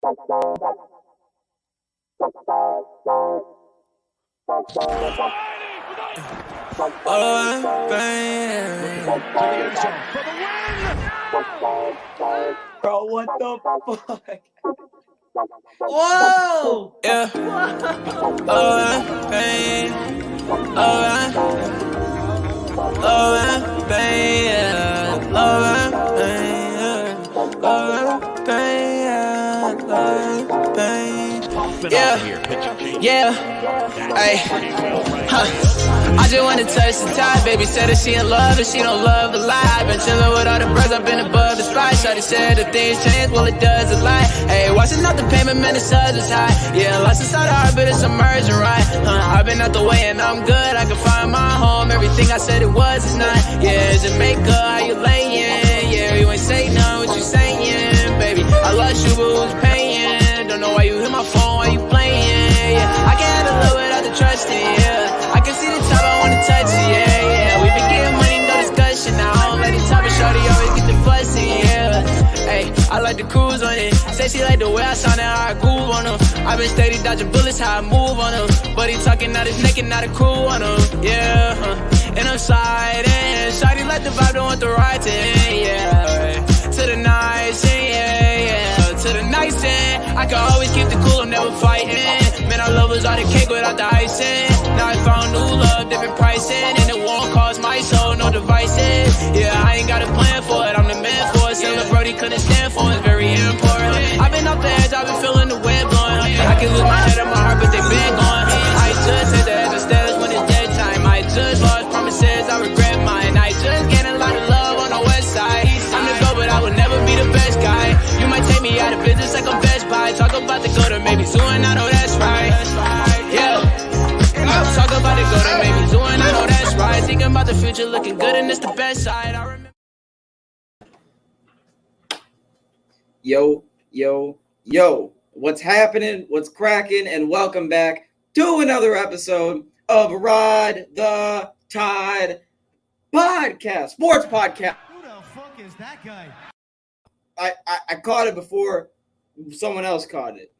Bro, what the fuck? Whoa! Yeah. Yeah. Hey. I just wanna touch the top. Baby said that she in love and she don't love the lie. Been chillin' with all the bros, I've been above the spot. Shawty said that things change, well it does a lot. Hey, watching out the payment, man, the sun is high. Yeah, lost inside the heart, but it's emerging right. I've been out the way and I'm good. I can find my home. Everything I said it was is not. Yeah, Jamaica, how you layin'? Yeah, you ain't say none, what you saying, baby? I lost you, but who's paying? Don't know why you hit my phone, why you playing? Yeah, I can't handle it without the trust in, yeah. I can see the top, I wanna touch it, yeah. We been getting money, no discussion. Now I don't let the top of shorty always get the fussy, yeah. Hey, I like the cruise on it. Say she like the way I sound and how I groove on them. I been steady dodging bullets, how I move on them. But he talking out his neck and not a crew on them, yeah. And I'm sliding. Shawty like the vibe, don't want the ride to end, yeah. To the nice end, yeah. To the nice end. I can always keep the cool, I'm never fighting. Man, I love was all the cake without the icing. Now I found new love, different pricing. And it won't cost my soul, no devices. Yeah, I ain't got a plan for it, I'm the man for it. Silver Brody couldn't stand for it, it's very important. I've been off the edge, I've been feeling the wind blowing. I can lose my head and my heart, but they been gone. I just hit the edge of stairs when it's dead time. I just lost promises, I regret mine. I just gained a lot of love on the west side. I'm the go, but I would never be the best guy. You might take me out of business like I'm Best Buy. Talk about the go to maybe soon, I know that's right. Yeah. Talk about the go to maybe soon, I know that's right. Thinking about the future, looking good, and it's the best side. I remember. Yo, what's happening? What's cracking? And welcome back to another episode of Ride the Tide podcast, sports podcast. Who the fuck is that guy? I caught it before someone else caught it.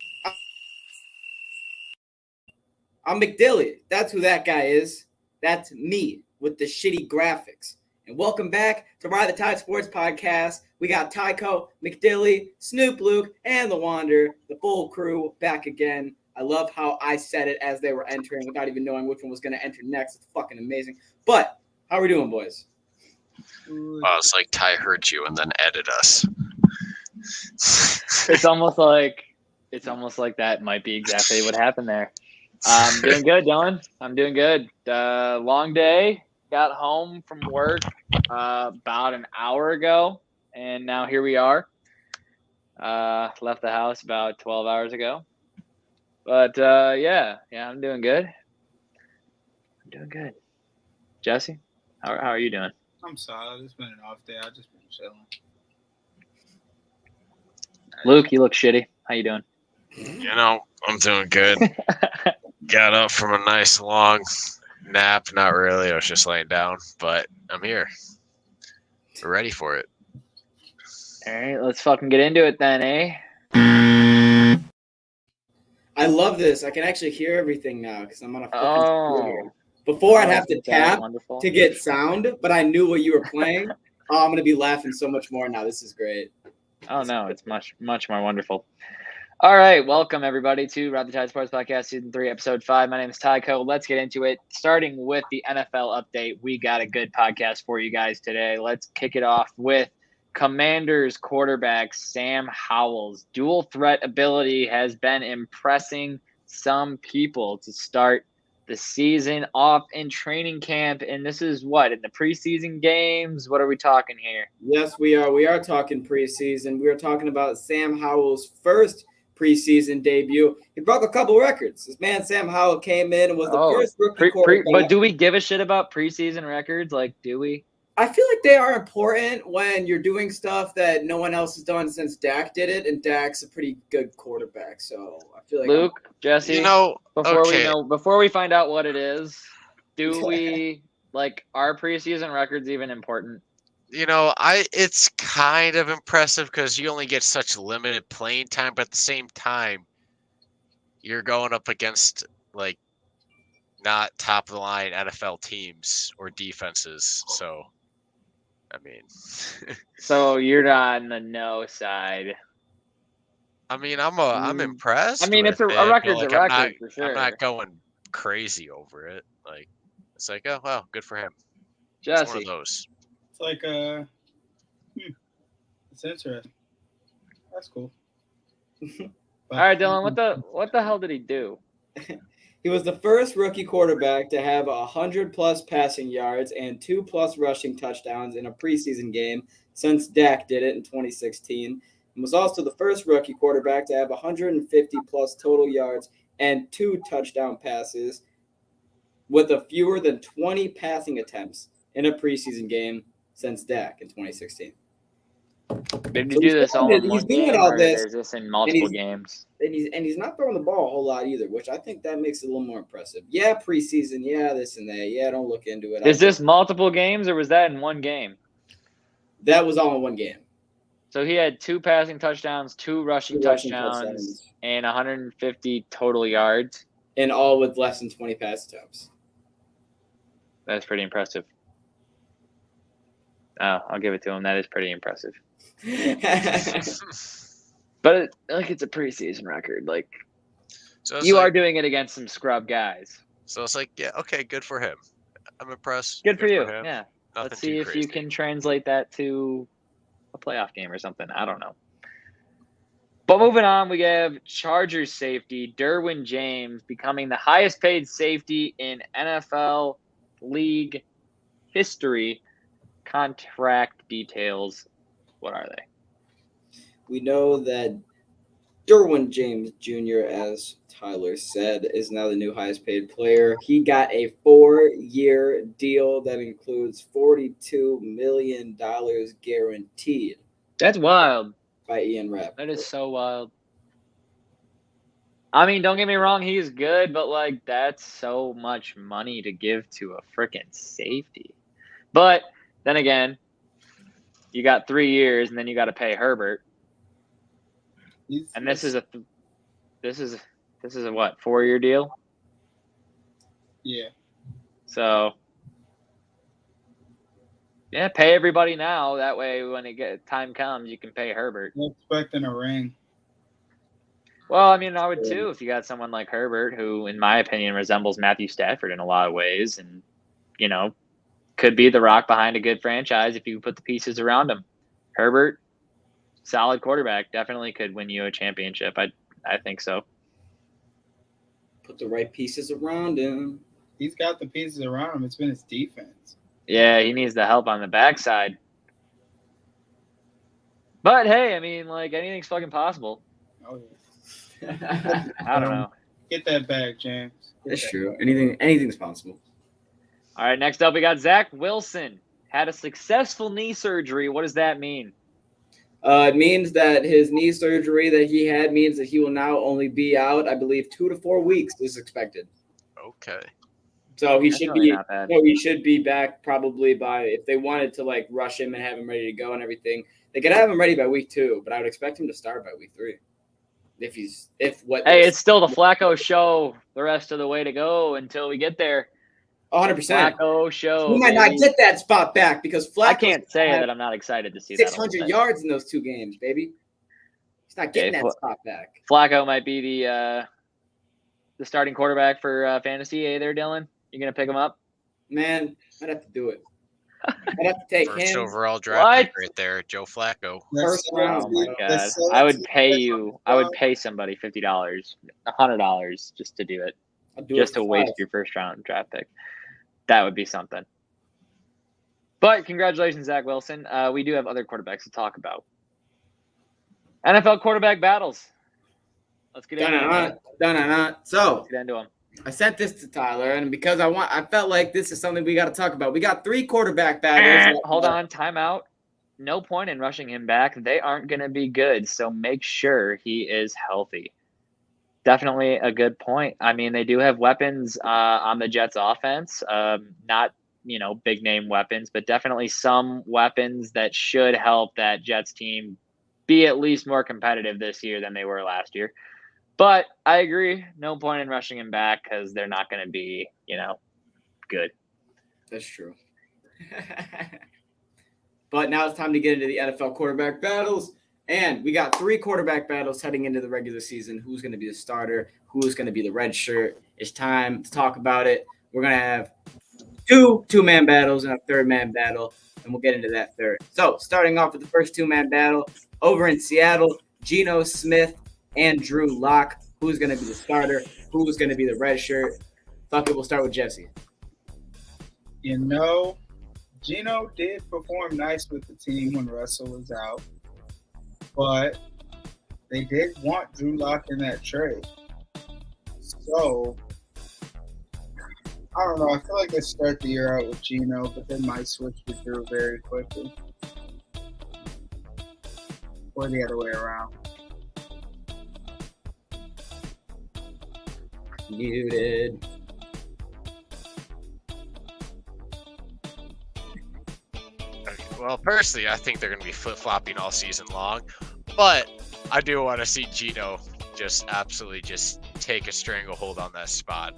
I'm McDilly. That's who that guy is. That's me with the shitty graphics. And welcome back to Ride the Tide Sports Podcast. We got Tycho, McDilly, Snoop Luke, and the Wander, the full crew back again. I love how I said it as they were entering without even knowing which one was going to enter next. It's fucking amazing. But how are we doing, boys? It's like Ty heard you and then edited us. It's almost like that might be exactly what happened there. I'm doing good, Dylan. I'm doing good. Long day. Got home from work about an hour ago, and now here we are. Left the house about 12 hours ago. But yeah, I'm doing good. Jesse, how are you doing? I'm solid. It's been an off day. I've just been chilling. Luke, you look shitty. How you doing? You know, I'm doing good. Got up from a nice long nap. Not really. I was just laying down, but I'm here. We're ready for it. All right, let's fucking get into it then, eh? I love this. I can actually hear everything now because I'm on a fucking computer. Before I'd have to tap to get sound, but I knew what you were playing. I'm going to be laughing so much more now. This is great. Oh, no, it's much, much more wonderful. All right, welcome everybody to Ride the Tide Sports Podcast, Season 3, Episode 5. My name is Tycho. Let's get into it. Starting with the NFL update, we got a good podcast for you guys today. Let's kick it off with Commanders quarterback Sam Howell's dual threat ability has been impressing some people to start the season off in training camp. And this is what, in the preseason games? What are we talking here? Yes, we are. We are talking preseason. We are talking about Sam Howell's first preseason debut. He broke a couple records. This man, Sam Howell, came in and was the first rookie quarterback. But do we give a shit about preseason records? Like, do we? I feel like they are important when you're doing stuff that no one else has done since Dak did it, and Dak's a pretty good quarterback. So I feel like Luke, Jesse, before we find out what it is, do we like are preseason records even important? It's kind of impressive because you only get such limited playing time, but at the same time, you're going up against like not top of the line NFL teams or defenses. So, I mean, So you're on the no side. I'm impressed I mean, with a it, but record's a like I'm not record for I'm sure. not going crazy over it. Like it's like, oh well, good for him. It's one of Jesse, those. It's like it's interesting. That's cool. all right, Dylan. What the hell did he do? He was the first rookie quarterback to have 100-plus passing yards and 2-plus rushing touchdowns in a preseason game since Dak did it in 2016, and was also the first rookie quarterback to have 150-plus total yards and 2 touchdown passes with a fewer than 20 passing attempts in a preseason game since Dak in 2016. Did So you do this all in he's one doing game, all or this, is this in multiple he's- games? And he's not throwing the ball a whole lot either, which I think that makes it a little more impressive. Yeah, preseason, yeah, this and that. Yeah, don't look into it. Is this multiple games, or was that in one game? That was all in one game. So he had 2 passing touchdowns, 2 rushing 2 rushing touchdowns, touchdowns. and 150 total yards. And all with less than 20 pass attempts. That's pretty impressive. Oh, I'll give it to him. That is pretty impressive. But it's a preseason record. Like So it's you like, are doing it against some scrub guys. So it's like, yeah, okay, good for him. I'm impressed. Good for you. him. Yeah. Nothing Let's see if crazy. you can translate that to a playoff game or something. I don't know. But moving on, we have Chargers safety Derwin James becoming the highest paid safety in NFL league history. Contract details. What are they? We know that Derwin James Jr., as Tyler said, is now the new highest paid player. He got a 4-year deal that includes $42 million guaranteed That's wild. by Ian Rapp. That is so wild. I mean, don't get me wrong, he's good, but that's so much money to give to a freaking safety. But then again, you got 3 years, and then you got to pay Herbert. And this is a what, 4-year deal? Yeah. So yeah, pay everybody now. That way, when time comes, you can pay Herbert. I'm expecting a ring. Well, I mean, I would too if you got someone like Herbert, who, in my opinion, resembles Matthew Stafford in a lot of ways, and could be the rock behind a good franchise if you put the pieces around him. Herbert, solid quarterback, definitely could win you a championship. I think so. Put the right pieces around him. He's got the pieces around him. It's been his defense. Yeah, he needs the help on the backside. But hey, I mean, anything's fucking possible. Oh yeah. I don't know. Get that bag, James. That's true. Anything's possible. All right, next up we got Zach Wilson. Had a successful knee surgery. What does that mean? It means that his knee surgery that he had means that he will now only be out, I believe, 2 to 4 weeks is expected. Okay. So he That's should really be not bad. he should be back probably by, if they wanted to rush him and have him ready to go and everything, they could have him ready by week 2, but I would expect him to start by week 3. Hey, it's still the Flacco show the rest of the way to go until we get there. 100%. Flacco show. We might not get that spot back because Flacco I can't say that I'm not excited to see 600 yards in those 2 games, baby. He's not getting that spot back. Flacco might be the starting quarterback for fantasy. Hey there, Dylan. You gonna pick him up? Man, I'd have to do it. I'd have to take First him. overall draft pick right there, Joe Flacco. First round. Oh my god! I would pay somebody $50, $100 just to do it, just to waste your first round draft pick. That would be something. But congratulations, Zach Wilson. We do have other quarterbacks to talk about. NFL quarterback battles. Let's get into it. So let's get into them. I sent this to Tyler, and because I felt like this is something we got to talk about. We got 3 quarterback battles. Hold on, timeout. No point in rushing him back. They aren't going to be good, so make sure he is healthy. Definitely a good point. I mean, they do have weapons on the Jets' offense. Not big name weapons, but definitely some weapons that should help that Jets team be at least more competitive this year than they were last year. But I agree, no point in rushing him back because they're not going to be, good. That's true. But now it's time to get into the NFL quarterback battles. And we got 3 quarterback battles heading into the regular season. Who's going to be the starter? Who's going to be the red shirt? It's time to talk about it. We're going to have 2 two-man battles and a third-man battle, and we'll get into that third. So starting off with the first 2-man battle, over in Seattle, Geno Smith and Drew Lock. Who's going to be the starter? Who's going to be the red shirt? Fuck it, we'll start with Jesse. Geno did perform nice with the team when Russell was out, but they did want Drew Lock in that trade. So, I don't know. I feel like they start the year out with Geno, but they might switch to Drew very quickly. Or the other way around. Muted. Well, personally, I think they're going to be flip-flopping all season long, but I do want to see Geno just absolutely just take a stranglehold on that spot.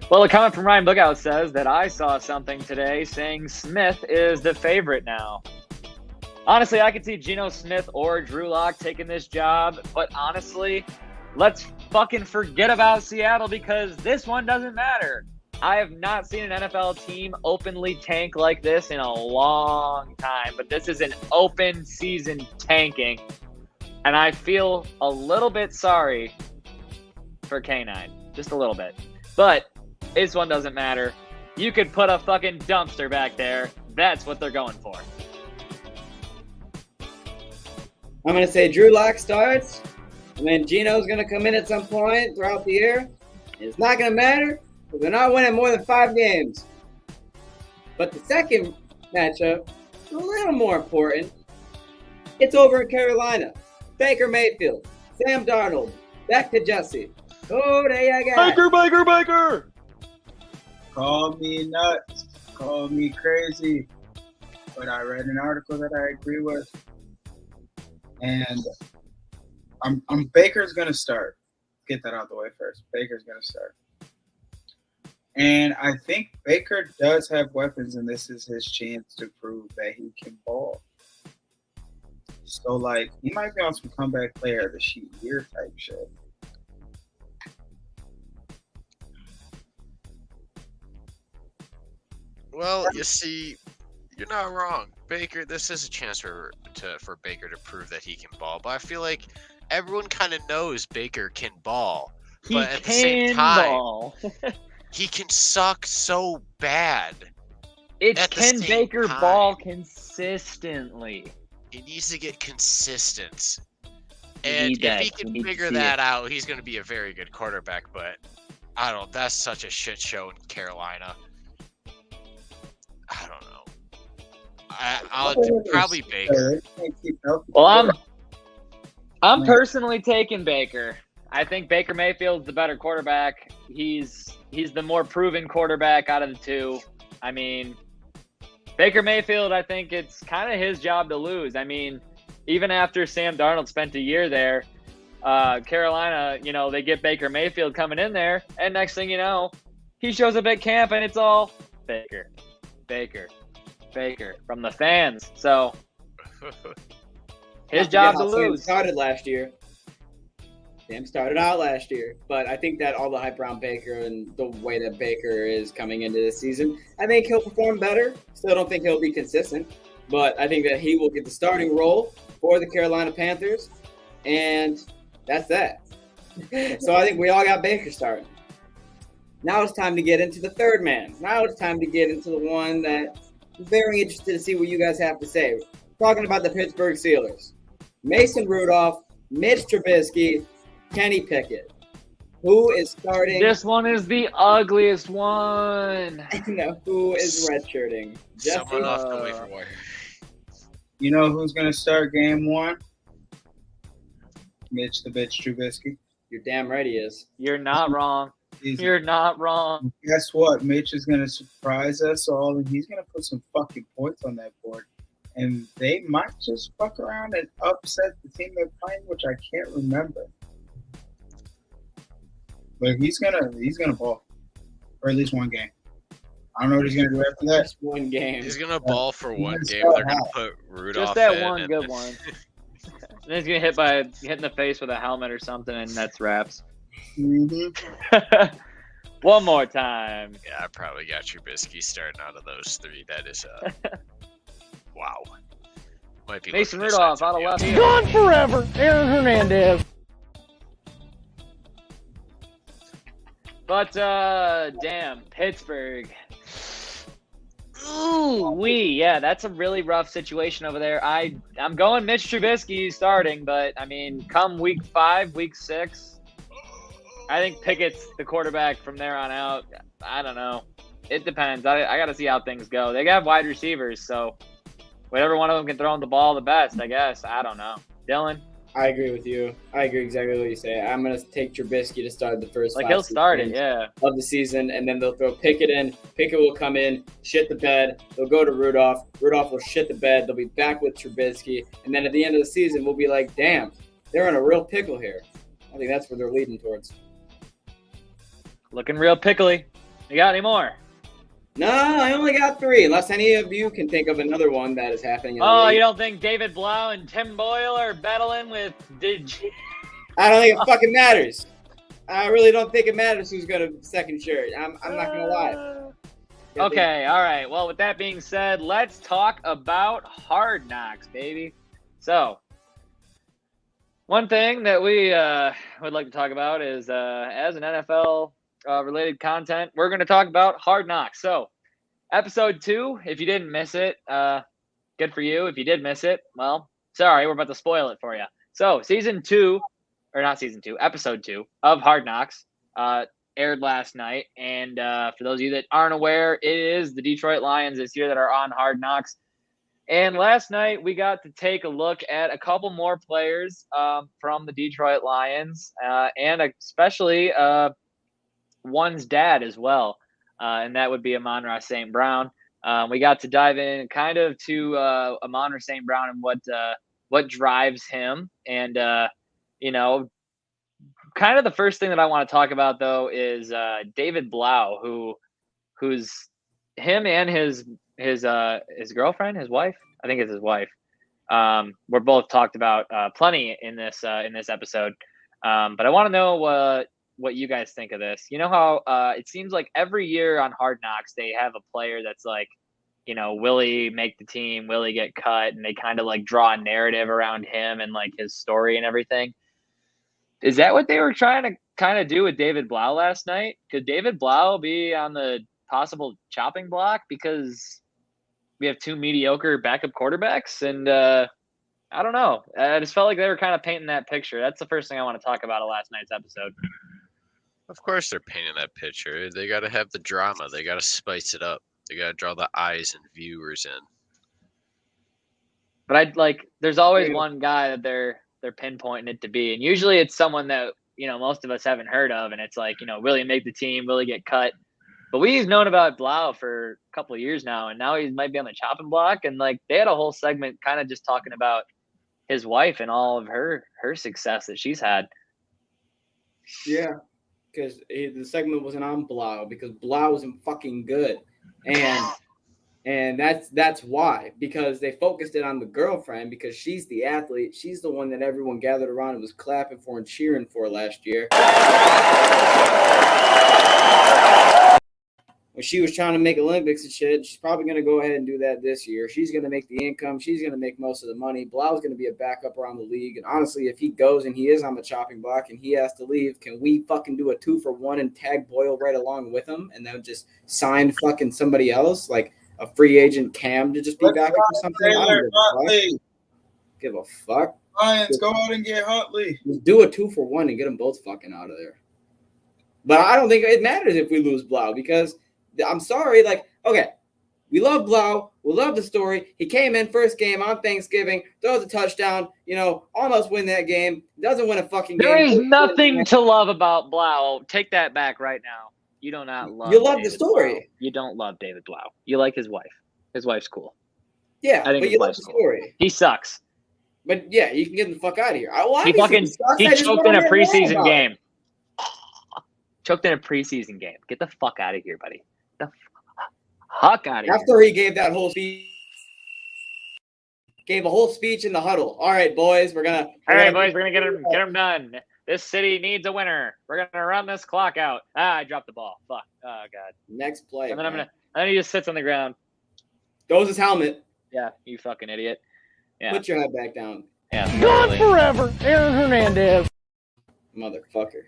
Well, a comment from Ryan Bookout says that I saw something today saying Smith is the favorite now. Honestly, I could see Geno Smith or Drew Lock taking this job, but honestly, let's fucking forget about Seattle because this one doesn't matter. I have not seen an NFL team openly tank like this in a long time, but this is an open season tanking, and I feel a little bit sorry for K9, just a little bit. But this one doesn't matter. You could put a fucking dumpster back there. That's what they're going for. I'm going to say Drew Lock starts, and then Geno's going to come in at some point throughout the year. It's not going to matter. But they're not winning more than 5 games. But the second matchup is a little more important. It's over in Carolina. Baker Mayfield, Sam Darnold, back to Jesse. Oh, there you go. Baker! Call me nuts. Call me crazy. But I read an article that I agree with. And I'm Baker's going to start. Get that out the way first. Baker's going to start. And I think Baker does have weapons, and this is his chance to prove that he can ball. So, he might be on some comeback player of the year type shit. Well, you see, you're not wrong. Baker, this is a chance for Baker to prove that he can ball. But I feel like everyone kind of knows Baker can ball. But at the same time, he can suck so bad. Can Baker ball consistently? He needs to get consistent. And if he can figure that out, he's going to be a very good quarterback. But I don't know. That's such a shit show in Carolina. I don't know. I'll probably Baker. Well, I'm personally taking Baker. I think Baker Mayfield's the better quarterback. He's the more proven quarterback out of the two. I mean, Baker Mayfield, I think it's kind of his job to lose. I mean, even after Sam Darnold spent a year there, Carolina, they get Baker Mayfield coming in there, and next thing you know, he shows up at camp, and it's all Baker from the fans. So his job to lose. Sam started out last year, but I think that all the hype around Baker and the way that Baker is coming into this season, I think he'll perform better. Still don't think he'll be consistent, but I think that he will get the starting role for the Carolina Panthers, and that's that. So I think we all got Baker starting. Now it's time to get into the third man. Now it's time to get into the one that I'm very interested to see what you guys have to say. Talking about the Pittsburgh Steelers. Mason Rudolph, Mitch Trubisky, Kenny Pickett. Who is starting? This one is the ugliest one. No, who is redshirting? Someone off the waiver wire. You know who's going to start game 1? Mitch the bitch Trubisky. You're damn right he is. You're not wrong. You're not wrong. Guess what? Mitch is going to surprise us all, and he's going to put some fucking points on that board. And they might just fuck around and upset the team they're playing, which I can't remember. But he's gonna ball for at least one game. I don't know what he's gonna do after that. Just one game. He's gonna ball for one game. so They're gonna hot. put Rudolph Just that in, one and good then- one. And then he's gonna hit in the face with a helmet or something, and that's wraps. Mm-hmm. One more time. Yeah, I probably got Trubisky starting out of those three. That is wow. Might be Mason looking to Rudolph sign out of left somebody field. Gone forever, Aaron Hernandez. But damn, Pittsburgh. Ooh, yeah, that's a really rough situation over there. I'm going Mitch Trubisky starting, but I mean, come week 5, week 6, I think Pickett's the quarterback from there on out. I don't know. It depends. I got to see how things go. They got wide receivers, so whatever one of them can throw in the ball the best, I guess. I don't know. Dylan? I agree with you. I agree exactly what you say. I'm going to take Trubisky to start the first Like, 5 he'll start it, games yeah. of the season, and then they'll throw Pickett in. Pickett will come in, shit the bed. They'll go to Rudolph. Rudolph will shit the bed. They'll be back with Trubisky. And then at the end of the season, we'll be like, damn, they're in a real pickle here. I think that's what they're leading towards. Looking real pickly. You got any more? No, I only got 3, unless any of you can think of another one that is happening in the Oh, league. you don't think David Blau and Tim Boyle are battling with I don't think it fucking matters. I really don't think it matters who's going to second shirt. I'm not going to lie. Okay, all right. Well, with that being said, let's talk about Hard Knocks, baby. So, one thing that we would like to talk about is, as an NFL related content, we're going to talk about Hard Knocks. So, episode 2, if you didn't miss it, good for you. If you did miss it, well, sorry, we're about to spoil it for you. So, episode 2 of Hard Knocks aired last night. And for those of you that aren't aware, it is the Detroit Lions this year that are on Hard Knocks. And last night, we got to take a look at a couple more players from the Detroit Lions, and especially one's dad as well, and that would be Amon-Ra St. Brown. We got to dive in kind of to Amon-Ra St. Brown and what drives him. And, kind of the first thing that I want to talk about, though, is David Blau, who's him and his girlfriend, his wife. I think it's his wife. We're both talked about plenty in this episode. But I want to know what you guys think of this. You know how it seems like every year on Hard Knocks they have a player that's like, will he make the team? Will he get cut? And they kind of like draw a narrative around him and like his story and everything. Is that what they were trying to kind of do with David Blau last night? Could David Blau be on the possible chopping block because we have 2 mediocre backup quarterbacks? And I don't know. I just felt like they were kind of painting that picture. That's the first thing I want to talk about of last night's episode. Of course they're painting that picture. They got to have the drama. They got to spice it up. They got to draw the eyes and viewers in. But there's always one guy that they're pinpointing it to be. And usually it's someone that, most of us haven't heard of. And it's like, will he make the team? Will he get cut? But we've known about Blau for a couple of years now. And now he might be on the chopping block. And they had a whole segment kind of just talking about his wife and all of her success that she's had. Yeah, because the segment wasn't on Blau because Blau wasn't fucking good, and that's why, because they focused it on the girlfriend because she's the athlete, she's the one that everyone gathered around and was clapping for and cheering for last year. When she was trying to make Olympics and shit, she's probably going to go ahead and do that this year. She's going to make the income. She's going to make most of the money. Blau's going to be a backup around the league. And honestly, if he goes and he is on the chopping block and he has to leave, can we fucking do a 2-for-1 and tag Boyle right along with him and then just sign fucking somebody else, like a free agent Cam to just be backup or something? I don't give a fuck. Lions, go out and get Huntley. Just do a 2-for-1 and get them both fucking out of there. But I don't think it matters if we lose Blau because – I'm sorry, okay, We love Blau. We love the story. He came in first game on Thanksgiving, throws a touchdown, almost win that game. Doesn't win a fucking game. There is nothing to love about Blau. Take that back right now. You do not love You love David the story. Blau. You don't love David Blau. You like his wife. His wife's cool. Yeah, I think but his you love wife's the cool. story. He sucks. But yeah, you can get the fuck out of here. He choked in a preseason game. Choked in a preseason game. Get the fuck out of here, buddy. The fuck out of here. After he gave that whole speech, gave a whole speech in the huddle. All right, boys, we're gonna get him done. This city needs a winner. We're gonna run this clock out. I dropped the ball. Fuck. Oh god. Next play. And then he just sits on the ground. Throws his helmet. Yeah, you fucking idiot. Yeah. Put your head back down. Yeah. Gone forever, Aaron Hernandez. Motherfucker.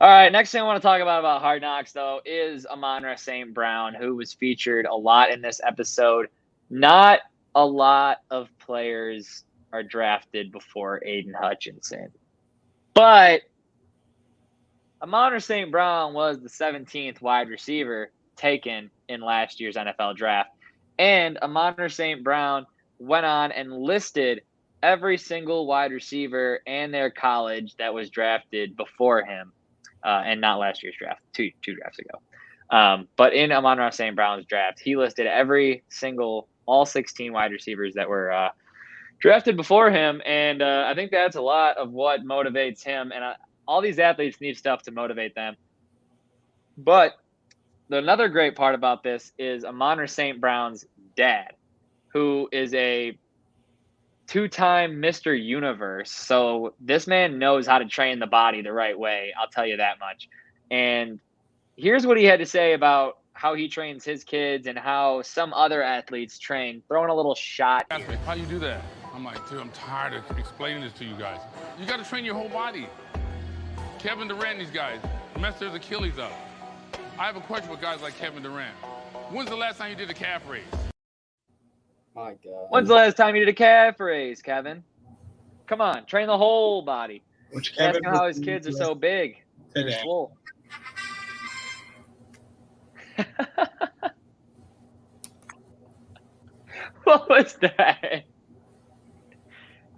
All right, next thing I want to talk about Hard Knocks, though, is Amon-Ra St. Brown, who was featured a lot in this episode. Not a lot of players are drafted before Aiden Hutchinson. But Amon-Ra St. Brown was the 17th wide receiver taken in last year's NFL draft. And Amon-Ra St. Brown went on and listed every single wide receiver and their college that was drafted before him. And not last year's draft, two drafts ago. But in Amon-Ra St. Brown's draft, he listed all 16 wide receivers that were drafted before him. And I think that's a lot of what motivates him. And all these athletes need stuff to motivate them. But another great part about this is Amon-Ra St. Brown's dad, who is a two-time Mr. Universe. So this man knows how to train the body the right way. I'll tell you that much. And here's what he had to say about how he trains his kids and how some other athletes train. Throwing a little shot. How you do that? I'm like, dude, I'm tired of explaining this to you guys. You got to train your whole body. Kevin Durant, these guys, messed their Achilles up. I have a question with guys like Kevin Durant. When's the last time you did a calf raise? My God. When's the last time you did a calf raise, Kevin? Come on, train the whole body. That's how his kids are so big. Swole. What was that?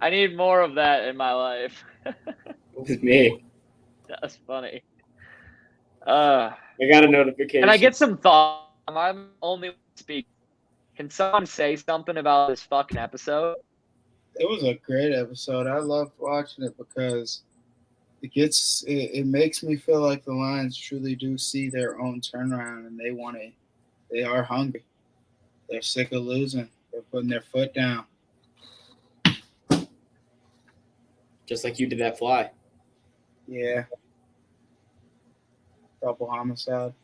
I need more of that in my life. It was me. That was funny. I got a notification. Can I get some thoughts? I'm only speaking. Can someone say something about this fucking episode? It was a great episode. I loved watching it because it makes me feel like the Lions truly do see their own turnaround and they are hungry. They're sick of losing. They're putting their foot down. Just like you did that fly. Yeah. Double homicide.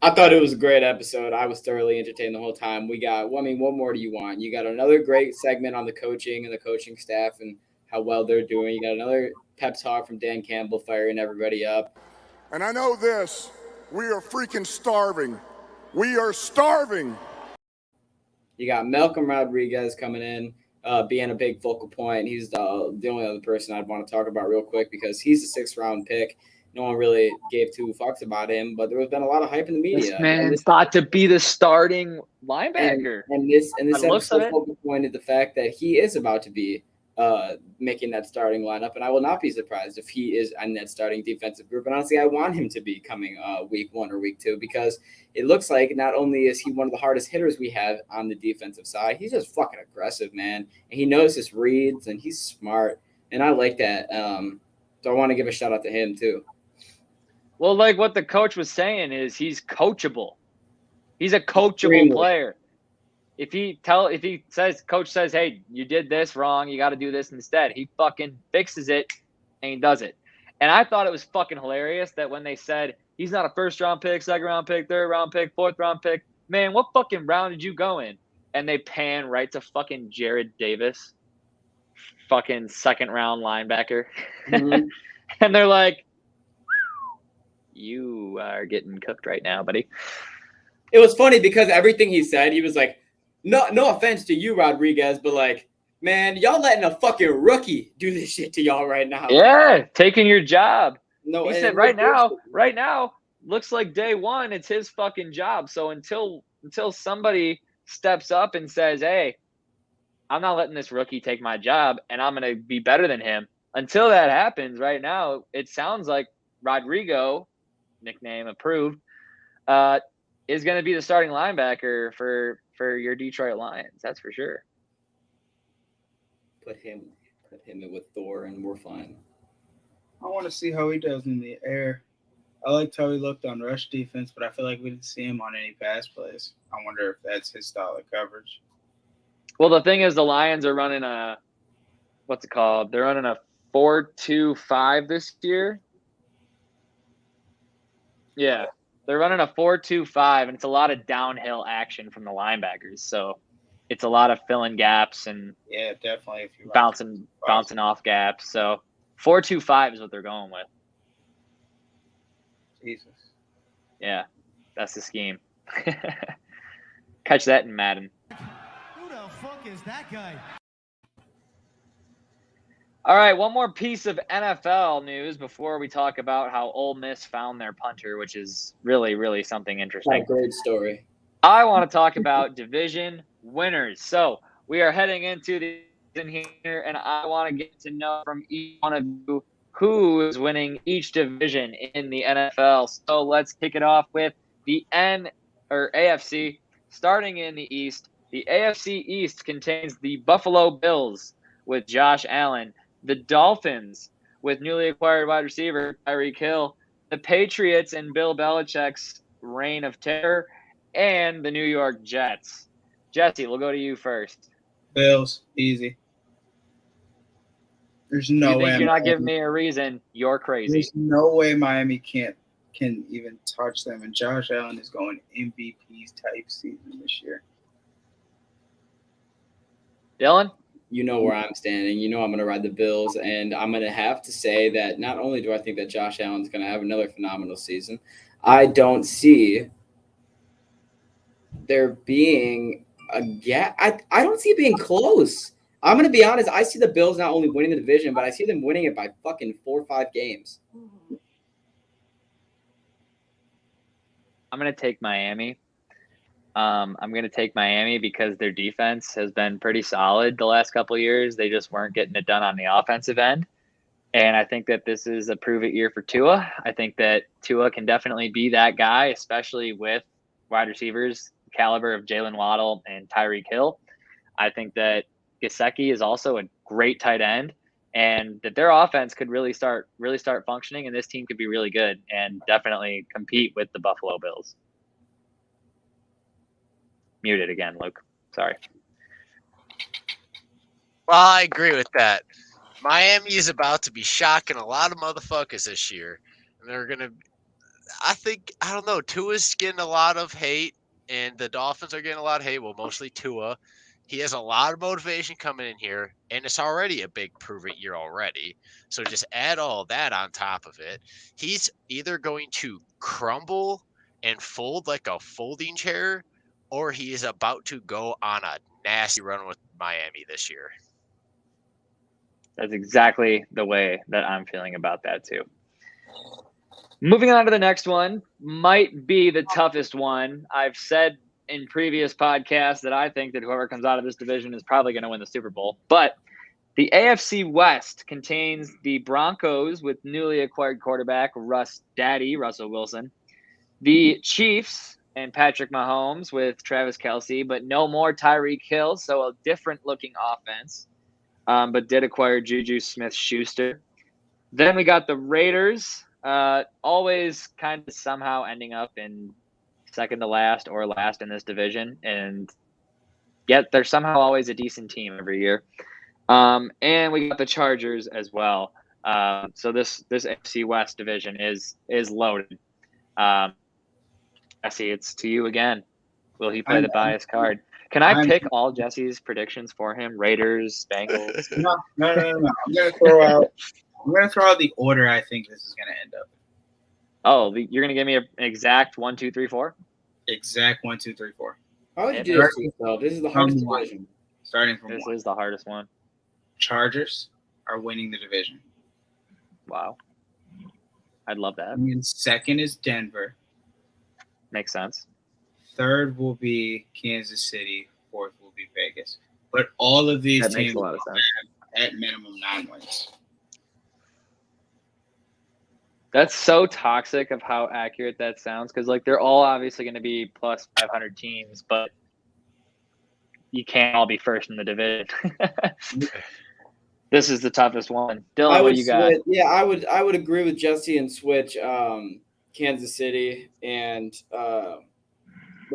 I thought it was a great episode. I was thoroughly entertained the whole time. What more do you want? You got another great segment on the coaching and the coaching staff and how well they're doing. You got another pep talk from Dan Campbell firing everybody up. And I know this, we are freaking starving. We are starving. You got Malcolm Rodriguez coming in, being a big focal point. He's the only other person I'd want to talk about real quick because he's a 6th round pick. No one really gave 2 fucks about him, but there has been a lot of hype in the media. This man's thought to be the starting linebacker. And this episode focal pointed the fact that he is about to be making that starting lineup, and I will not be surprised if he is in that starting defensive group. And honestly, I want him to be coming week 1 or week 2 because it looks like not only is he one of the hardest hitters we have on the defensive side, he's just fucking aggressive, man. And he knows his reads, and he's smart, and I like that. So I want to give a shout out to him too. Well, like what the coach was saying is he's coachable. He's a coachable player. If coach says, hey, you did this wrong, you got to do this instead, he fucking fixes it and he does it. And I thought it was fucking hilarious that when they said he's not a 1st round pick, 2nd round pick, 3rd round pick, 4th round pick, man, what fucking round did you go in? And they pan right to fucking Jared Davis, fucking 2nd round linebacker. Mm-hmm. And they're like, you are getting cooked right now, buddy. It was funny because everything he said, he was like, no offense to you, Rodriguez, but like, Man, y'all letting a fucking rookie do this shit to y'all right now. Yeah, taking your job. No, He and said right now, looks like day one, it's his fucking job. So until somebody steps up and says, hey, I'm not letting this rookie take my job and I'm going to be better than him. Until that happens right now, it sounds like Rodrigo, nickname approved, is going to be the starting linebacker for your Detroit Lions. That's for sure. Put him in with Thor and we're fine. I want to see how he does in the air. I liked how he looked on rush defense, but I feel like we didn't see him on any pass plays. I wonder if that's his style of coverage. Well, the thing is, the Lions are running a what's it called? They're running a 4-2-5 this year. Yeah, they're running a 4-2-5, and it's a lot of downhill action from the linebackers. So it's a lot of filling gaps and Yeah, definitely. If you bouncing off gaps. So 4-2-5 is what they're going with. Jesus. Yeah, that's the scheme. Catch that in Madden. Who the fuck is that guy? All right, one more piece of NFL news before we talk about how Ole Miss found their punter, which is really, really something interesting. A great story. I want to talk about division winners. So we are heading into the season here, and I want to get to know from each one of you who is winning each division in the NFL. So let's kick it off with the AFC. Starting in the East, the AFC East contains the Buffalo Bills with Josh Allen, the Dolphins with newly acquired wide receiver Tyreek Hill, the Patriots and Bill Belichick's reign of terror, and the New York Jets. Jesse, we'll go to you first. Bills, easy. There's no you way. Think you're not giving me a reason? You're crazy. There's no way Miami can even touch them, and Josh Allen is going MVP type season this year. Dylan? You know where I'm standing. You know I'm going to ride the Bills, and I'm going to have to say that not only do I think that Josh Allen's going to have another phenomenal season, I don't see there being a gap. I don't see it being close. I'm going to be honest. I see the Bills not only winning the division, but I see them winning it by fucking 4 or 5 games. I'm going to take Miami. I'm going to take Miami because their defense has been pretty solid the last couple of years. They just weren't getting it done on the offensive end. And I think that this is a prove-it year for Tua. I think that Tua can definitely be that guy, especially with wide receivers, caliber of Jalen Waddle and Tyreek Hill. I think that Gesicki is also a great tight end, and that their offense could really start functioning, and this team could be really good and definitely compete with the Buffalo Bills. Muted again, Luke. Sorry. Well, I agree with that. Miami is about to be shocking a lot of motherfuckers this year. And they're going to – I don't know. Tua's getting a lot of hate, and the Dolphins are getting a lot of hate. Well, mostly Tua. He has a lot of motivation coming in here, and it's already a big prove-it year already. So just add all that on top of it. He's either going to crumble and fold like a folding chair, or he is about to go on a nasty run with Miami this year. That's exactly the way that I'm feeling about that too. Moving on to the next one, might be the toughest one. I've said in previous podcasts that I think that whoever comes out of this division is probably going to win the Super Bowl. But the AFC West contains the Broncos with newly acquired quarterback Russell Wilson, the Chiefs and Patrick Mahomes with Travis Kelce, but no more Tyreek Hill, so a different-looking offense, but did acquire Juju Smith-Schuster. Then we got the Raiders, always kind of somehow ending up in second to last or last in this division, and yet they're somehow always a decent team every year. And we got the Chargers as well. So this AFC West division is loaded. Jesse, it's to you again. Will he play the bias card? Can I pick all Jesse's predictions for him? Raiders, Bengals. No. I'm gonna throw out the order I think this is gonna end up. Oh, you're gonna give me an exact 1, 2, 3, 4? Exact 1, 2, 3, 4. How would you do this to yourself? This is the hardest division. starting from This one. is the hardest one. Chargers are winning the division. Wow. I'd love that. And then second is Denver. Makes sense. Third will be Kansas City. Fourth will be Vegas. But all of these That makes teams a lot of sense. have at minimum 9 wins. That's so toxic of how accurate that sounds, because like they're all obviously going to be plus 500 teams, but you can't all be first in the division. This is the toughest one. Dylan, what do you got? Yeah, I would agree with Jesse and switch Kansas City and the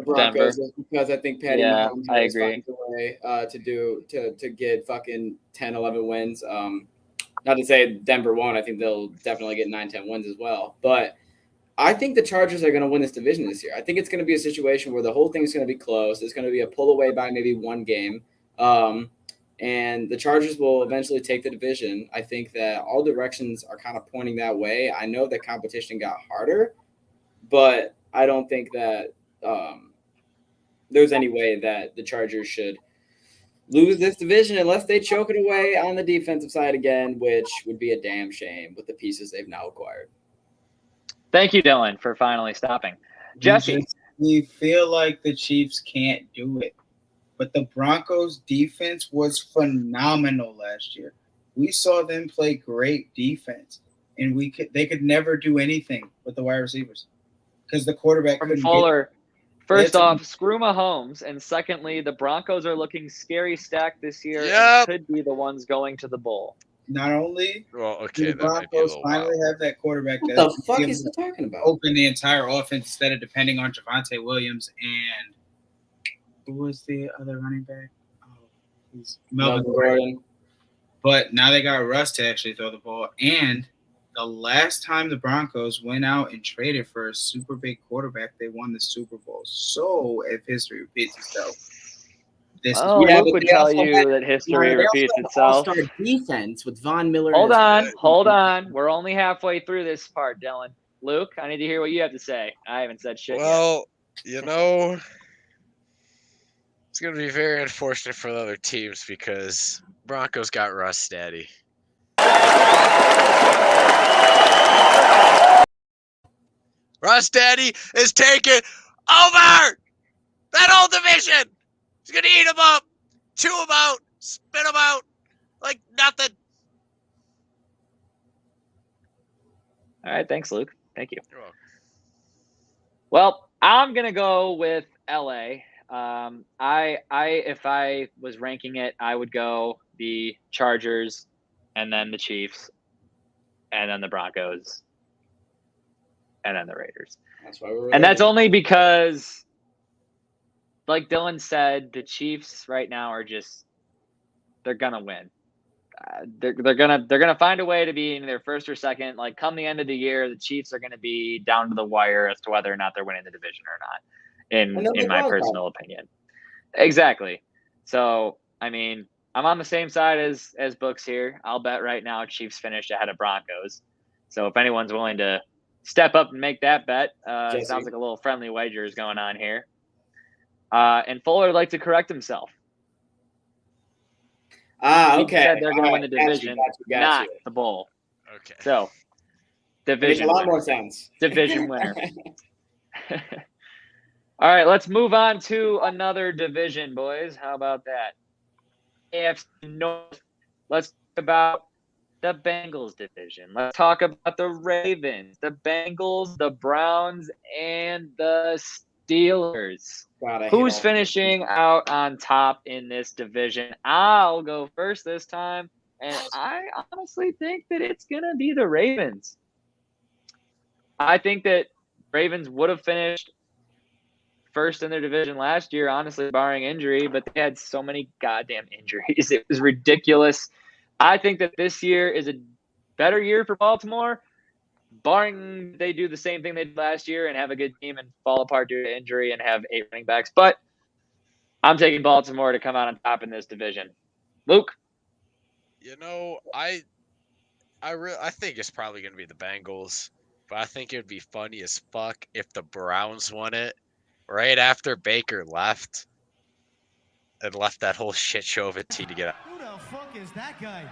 Broncos because I think Patty Mahomes always finds a way to get fucking 10, 11 wins. Not to say Denver won't. I think they'll definitely get 9, 10 wins as well. But I think the Chargers are going to win this division this year. I think it's going to be a situation where the whole thing is going to be close. It's going to be a pull away by maybe one game. And the Chargers will eventually take the division. I think that all directions are kind of pointing that way. I know the competition got harder, but I don't think that there's any way that the Chargers should lose this division unless they choke it away on the defensive side again, which would be a damn shame with the pieces they've now acquired. Thank you, Dylan, for finally stopping. Jesse. We feel like the Chiefs can't do it. But the Broncos' defense was phenomenal last year. We saw them play great defense, and they could never do anything with the wide receivers because the quarterback couldn't Fuller. First off, screw Mahomes, and secondly, the Broncos are looking scary stacked this year and could be the ones going to the bowl. Not only the Broncos finally have that quarterback what the fuck is he talking about? Open the entire offense instead of depending on Javonte Williams and who was the other running back? He's Melvin Gordon. But now they got Russ to actually throw the ball. And the last time the Broncos went out and traded for a super big quarterback, they won the Super Bowl. So if history repeats itself, Luke would tell you that history repeats itself. All-star defense with Von Miller. Hold on. We're only halfway through this part, Dylan. Luke, I need to hear what you have to say. I haven't said shit yet. It's going to be very unfortunate for the other teams because Broncos got Russ Daddy. Russ Daddy is taking over that whole division. He's going to eat them up, chew them out, spit them out like nothing. All right. Thanks, Luke. Thank you. You're welcome. Well, I'm going to go with LA. If I was ranking it, I would go the Chargers and then the Chiefs and then the Broncos and then the Raiders. That's why we're that's only because, like Dylan said, the Chiefs right now are they're gonna win. They're gonna find a way to be in their first or second. Like come the end of the year, the Chiefs are gonna be down to the wire as to whether or not they're winning the division or not. In my personal opinion. Exactly. So, I mean, I'm on the same side as Books here. I'll bet right now Chiefs finished ahead of Broncos. So if anyone's willing to step up and make that bet, it sounds like a little friendly wagers going on here. And Fuller would like to correct himself. Okay. He said they're going to win the division, not the bowl. Okay. So, division makes a lot more sense. Division winner. All right, let's move on to another division, boys. How about that? AFC North. Let's talk about the Bengals division. Let's talk about the Ravens, the Bengals, the Browns, and the Steelers. Who's finishing out on top in this division? I'll go first this time, and I honestly think that it's going to be the Ravens. I think that Ravens would have finished first in their division last year, honestly, barring injury, but they had so many goddamn injuries. It was ridiculous. I think that this year is a better year for Baltimore, barring they do the same thing they did last year and have a good team and fall apart due to injury and have 8 running backs. But I'm taking Baltimore to come out on top in this division. Luke? I think it's probably going to be the Bengals, but I think it would be funny as fuck if the Browns won it right after Baker left. and left that whole shit show of a team to get out. Who the fuck is that guy?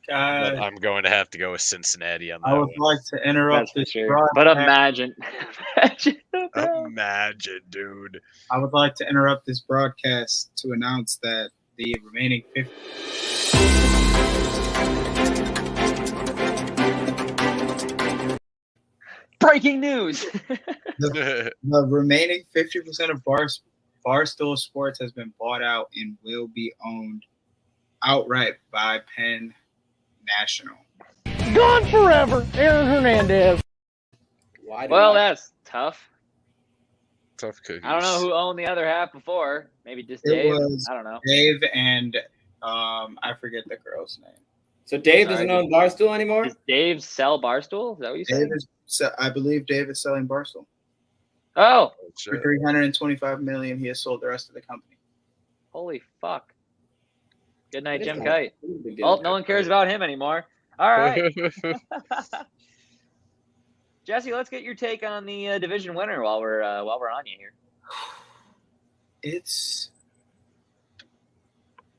God, But I'm going to have to go with Cincinnati on that I would one. like to interrupt That's this for sure. broadcast. But imagine. Imagine, dude. I would like to interrupt this broadcast to announce that the remaining 50. Breaking news. The remaining 50% of Barstool Sports has been bought out and will be owned outright by Penn National. Gone forever, Aaron Hernandez. Why? Well, that's tough. Tough cookies. I don't know who owned the other half before. Maybe just It Dave. was I don't know. Dave and I forget the girl's name. So Dave Sorry. doesn't own Barstool anymore? Does Dave sell Barstool? Is that what you said? I believe Dave is selling Barstool Oh, for $325 million. He has sold the rest of the company. holy fuck. Good night, What is Jim that? Kite. What is the Oh, deal? no one cares about him anymore. All right. Jesse, let's get your take on the division winner while we're on you here. It's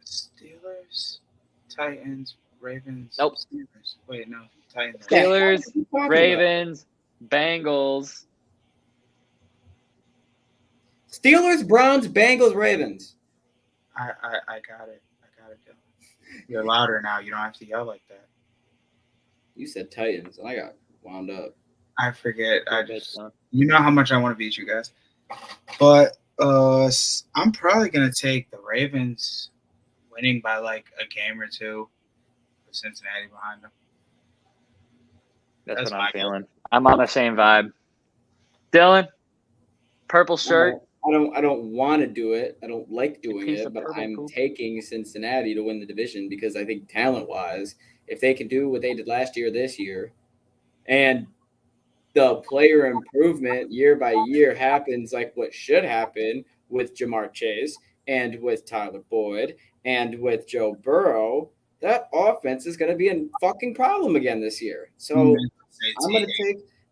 Steelers, Titans, Ravens. Nope. Steelers. Wait, no, Titans. Steelers, What are you talking Ravens, Bengals. Steelers, Browns, Bengals, Ravens. I got it. I got it. You're louder now. You don't have to yell like that. You said Titans, and I got wound up. I forget. That's You know how much I want to beat you guys. But I'm probably gonna take the Ravens winning by like a game or two with Cincinnati behind them. That's That's what my I'm feeling. I'm on the same vibe. Dylan, purple shirt. I don't want to do it. I don't like doing piece it, of but purple I'm poop. taking Cincinnati to win the division because I think talent-wise, if they can do what they did last year, this year, and the player improvement year by year happens like what should happen with Jamar Chase and with Tyler Boyd and with Joe Burrow, that offense is going to be a fucking problem again this year. So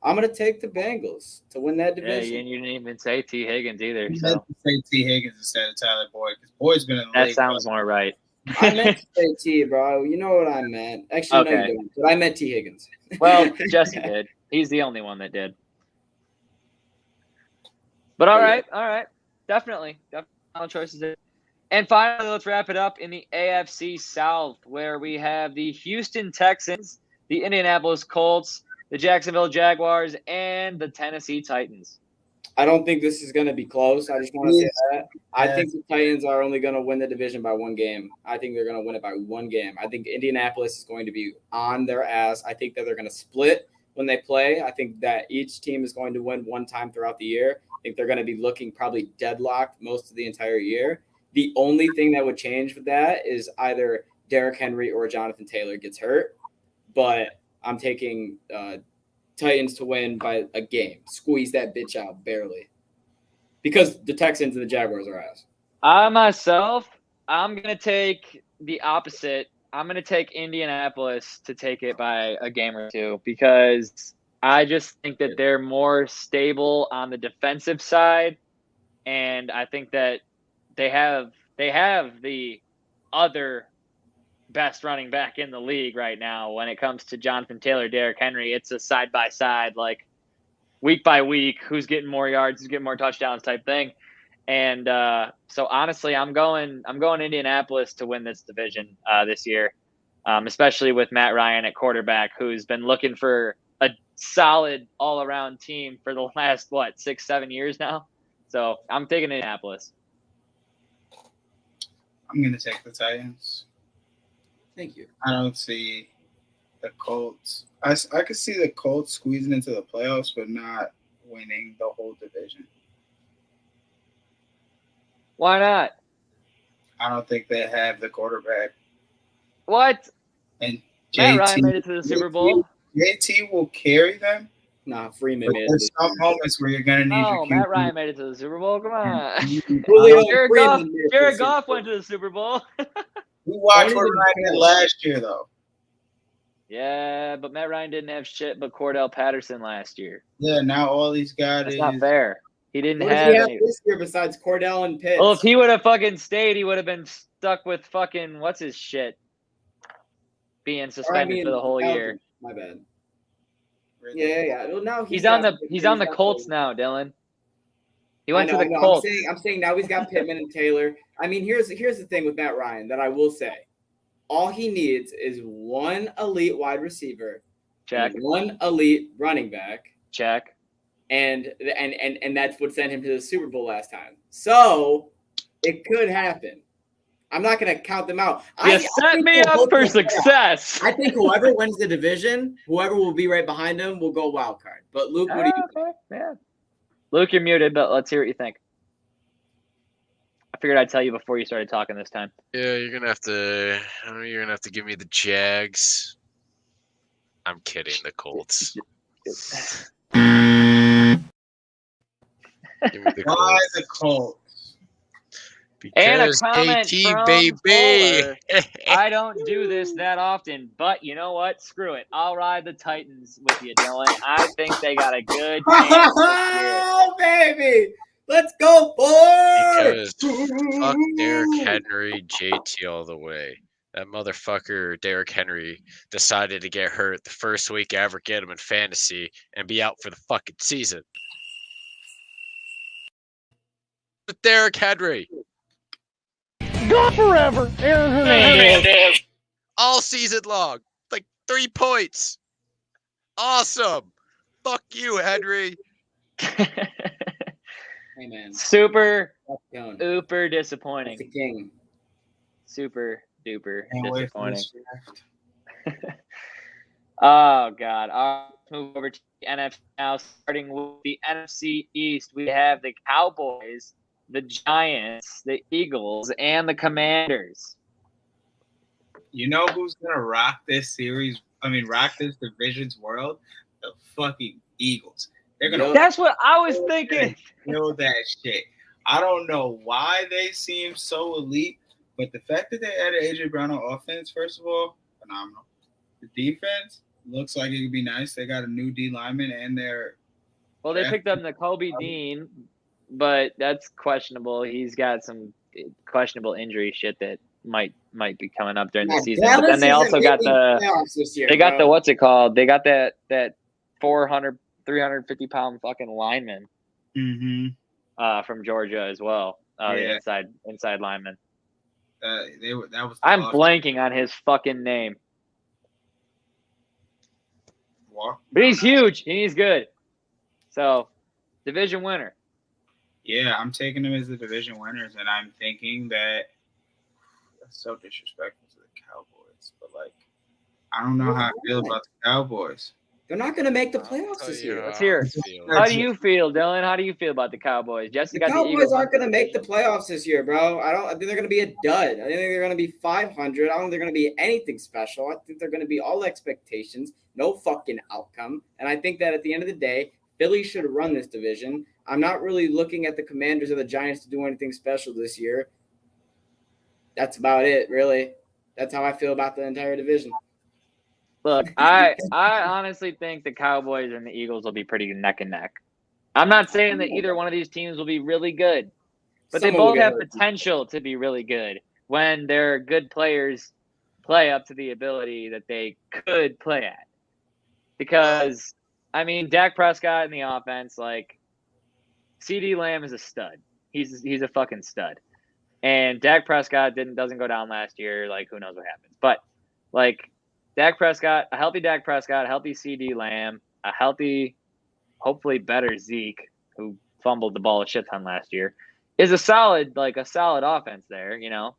I'm gonna take the Bengals to win that Yeah, division. you didn't even say T. Higgins either. You So meant to say T. Higgins instead of Tyler Boyd because Boyd's been in the that league. sounds more right. I meant to say T, bro. You know what I meant. Actually, no, Okay. you don't. But I meant T. Higgins. Well, Jesse did. He's the only one that did. But all Yeah. right. Definitely solid choices there. And finally, let's wrap it up in the AFC South, where we have the Houston Texans, the Indianapolis Colts, the Jacksonville Jaguars, and the Tennessee Titans. I don't think this is going to be close. I just want to say that. I think the Titans are only going to win the division by one game. I think they're going to win it by one game. I think Indianapolis is going to be on their ass. I think that they're going to split when they play. I think that each team is going to win one time throughout the year. I think they're going to be looking probably deadlocked most of the entire year. The only thing that would change with that is either Derrick Henry or Jonathan Taylor gets hurt. But I'm taking Titans to win by a game. Squeeze that bitch out barely. Because the Texans and the Jaguars are ass. I myself, I'm going to take the opposite. I'm going to take Indianapolis to take it by a game or two because I just think that they're more stable on the defensive side. And I think that they have the other best running back in the league right now when it comes to Jonathan Taylor, Derrick Henry. It's a side-by-side, like week by week, who's getting more yards, who's getting more touchdowns type thing. And so honestly, I'm going Indianapolis to win this division this year, especially with Matt Ryan at quarterback, who's been looking for a solid all-around team for the last, 6-7 years now. So I'm taking Indianapolis. I'm going to take the Titans. Thank you. I don't see the Colts. I could see the Colts squeezing into the playoffs, but not winning the whole division. Why not? I don't think they have the quarterback. What? And Matt Ryan made it to the Super Bowl. JT will carry them. Nah, Freeman But made there's it. some moments where you're going to need your Oh, QB. Matt Ryan made it to the Super Bowl. Come on. Julio Jared Freeman Goff, made it to Jared the Goff Super went to the Super Bowl. We watched Don't what even Ryan did care. last year, though. Yeah, but Matt Ryan didn't have shit but Cordell Patterson last year. Yeah, now all these guys. That's not fair. He didn't What does have he have any. this year besides Cordell and Pitts? Well, if he would have fucking stayed, he would have been stuck with fucking what's his shit being suspended for the whole year. My bad. Yeah. Well, now He's on the Colts now, Dylan. He went to the Colts. I'm saying now he's got Pittman and Taylor. I mean, here's the thing with Matt Ryan that I will say. All he needs is one elite wide receiver, check, one elite running back, check, and that's what sent him to the Super Bowl last time. So it could happen. I'm not going to count them out. You set me up for success. I think whoever wins the division, whoever will be right behind him, will go wild card. But Luke, what do you think? Yeah. Luke, you're muted, but let's hear what you think. I figured I'd tell you before you started talking this time. Yeah, you're gonna have to give me the Jags. I'm kidding, the Colts. Give me the Why Colts. the Colts? And a Because comment KT, from baby. Fuller. I don't do this that often, but you know what? Screw it. I'll ride the Titans with you, Dylan. I think they got a good chance this year. Oh, baby! Let's go, boys! Because fuck Derrick Henry, JT all the way. That motherfucker, Derrick Henry, decided to get hurt the first week I ever get him in fantasy and be out for the fucking season. With Derrick Henry. Gone forever, Aaron Hernandez. All season long. Like 3 points. Awesome. Fuck you, Henry. Hey, man. Super disappointing. That's the king. Super duper Can't wait for disappointing. this draft. Oh, God. Let's move over to the NFC now. Starting with the NFC East, we have the Cowboys, the Giants, the Eagles, and the Commanders. You know who's gonna rock this series? I mean, rock this division's world? The fucking Eagles. They're gonna. That's what I was thinking. Kill that shit. I don't know why they seem so elite, but the fact that they added AJ Brown on offense, first of all, phenomenal. The defense looks like it could be nice. They got a new D lineman and they're. Well, they picked up Nakobe Dean, but that's questionable. He's got some questionable injury shit that might be coming up during the season. Dallas but then they also got the what's it called? They got that 400, 350 pound fucking lineman from Georgia as well. The inside lineman. I'm blanking on his fucking name. But he's huge and he's good. So, division winner. Yeah, I'm taking them as the division winners, and I'm thinking that that's so disrespectful to the Cowboys. But like, I don't know how I feel about the Cowboys. They're not going to make the playoffs this year. Let's hear it. How do you feel, Dylan? How do you feel about the Cowboys? Jesse got the Cowboys aren't going to make the playoffs this year, bro. I think they're going to be a dud. I think they're going to be 500. I don't think they're going to be anything special. I think they're going to be all expectations, no fucking outcome. And I think that at the end of the day, Philly should run this division. I'm not really looking at the Commanders or the Giants to do anything special this year. That's about it, really. That's how I feel about the entire division. Look, I honestly think the Cowboys and the Eagles will be pretty neck and neck. I'm not saying that either one of these teams will be really good, but they both have potential to be really good when their good players play up to the ability that they could play at. Because, I mean, Dak Prescott in the offense, like, CD Lamb is a stud. He's a fucking stud. And Dak Prescott doesn't go down last year. Like, who knows what happens. But, like, Dak Prescott, a healthy Dak Prescott, a healthy CD Lamb, a healthy, hopefully better Zeke, who fumbled the ball a shit ton last year, is a solid offense there, you know?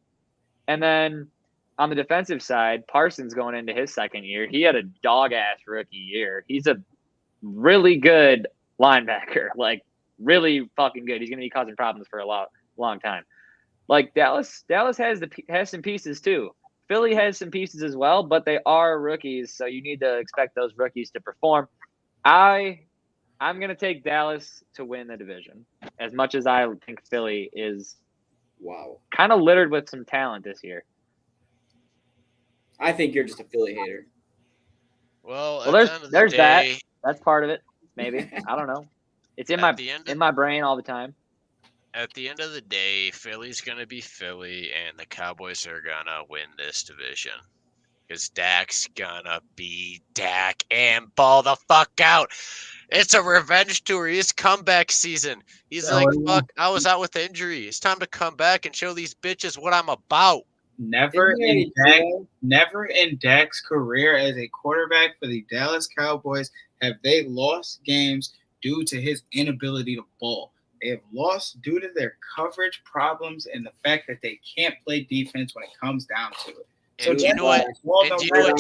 And then on the defensive side, Parsons going into his second year, he had a dog-ass rookie year. He's a really good linebacker, like really fucking good. He's going to be causing problems for a long time. Like Dallas has some pieces too. Philly has some pieces as well, but they are rookies, so you need to expect those rookies to perform. I'm going to take Dallas to win the division, as much as I think Philly is kind of littered with some talent this year. I think you're just a Philly hater. Well, there's that. That's part of it, maybe. I don't know. It's in At the end my brain all the time. At the end of the day, Philly's going to be Philly, and the Cowboys are going to win this division. Because Dak's going to be Dak and ball the fuck out. It's a revenge tour. It's comeback season. He's like, fuck, I was out with injury. It's time to come back and show these bitches what I'm about. Never in Dak's career as a quarterback for the Dallas Cowboys have they lost games due to his inability to ball. They have lost due to their coverage problems and the fact that they can't play defense when it comes down to it. So do you know what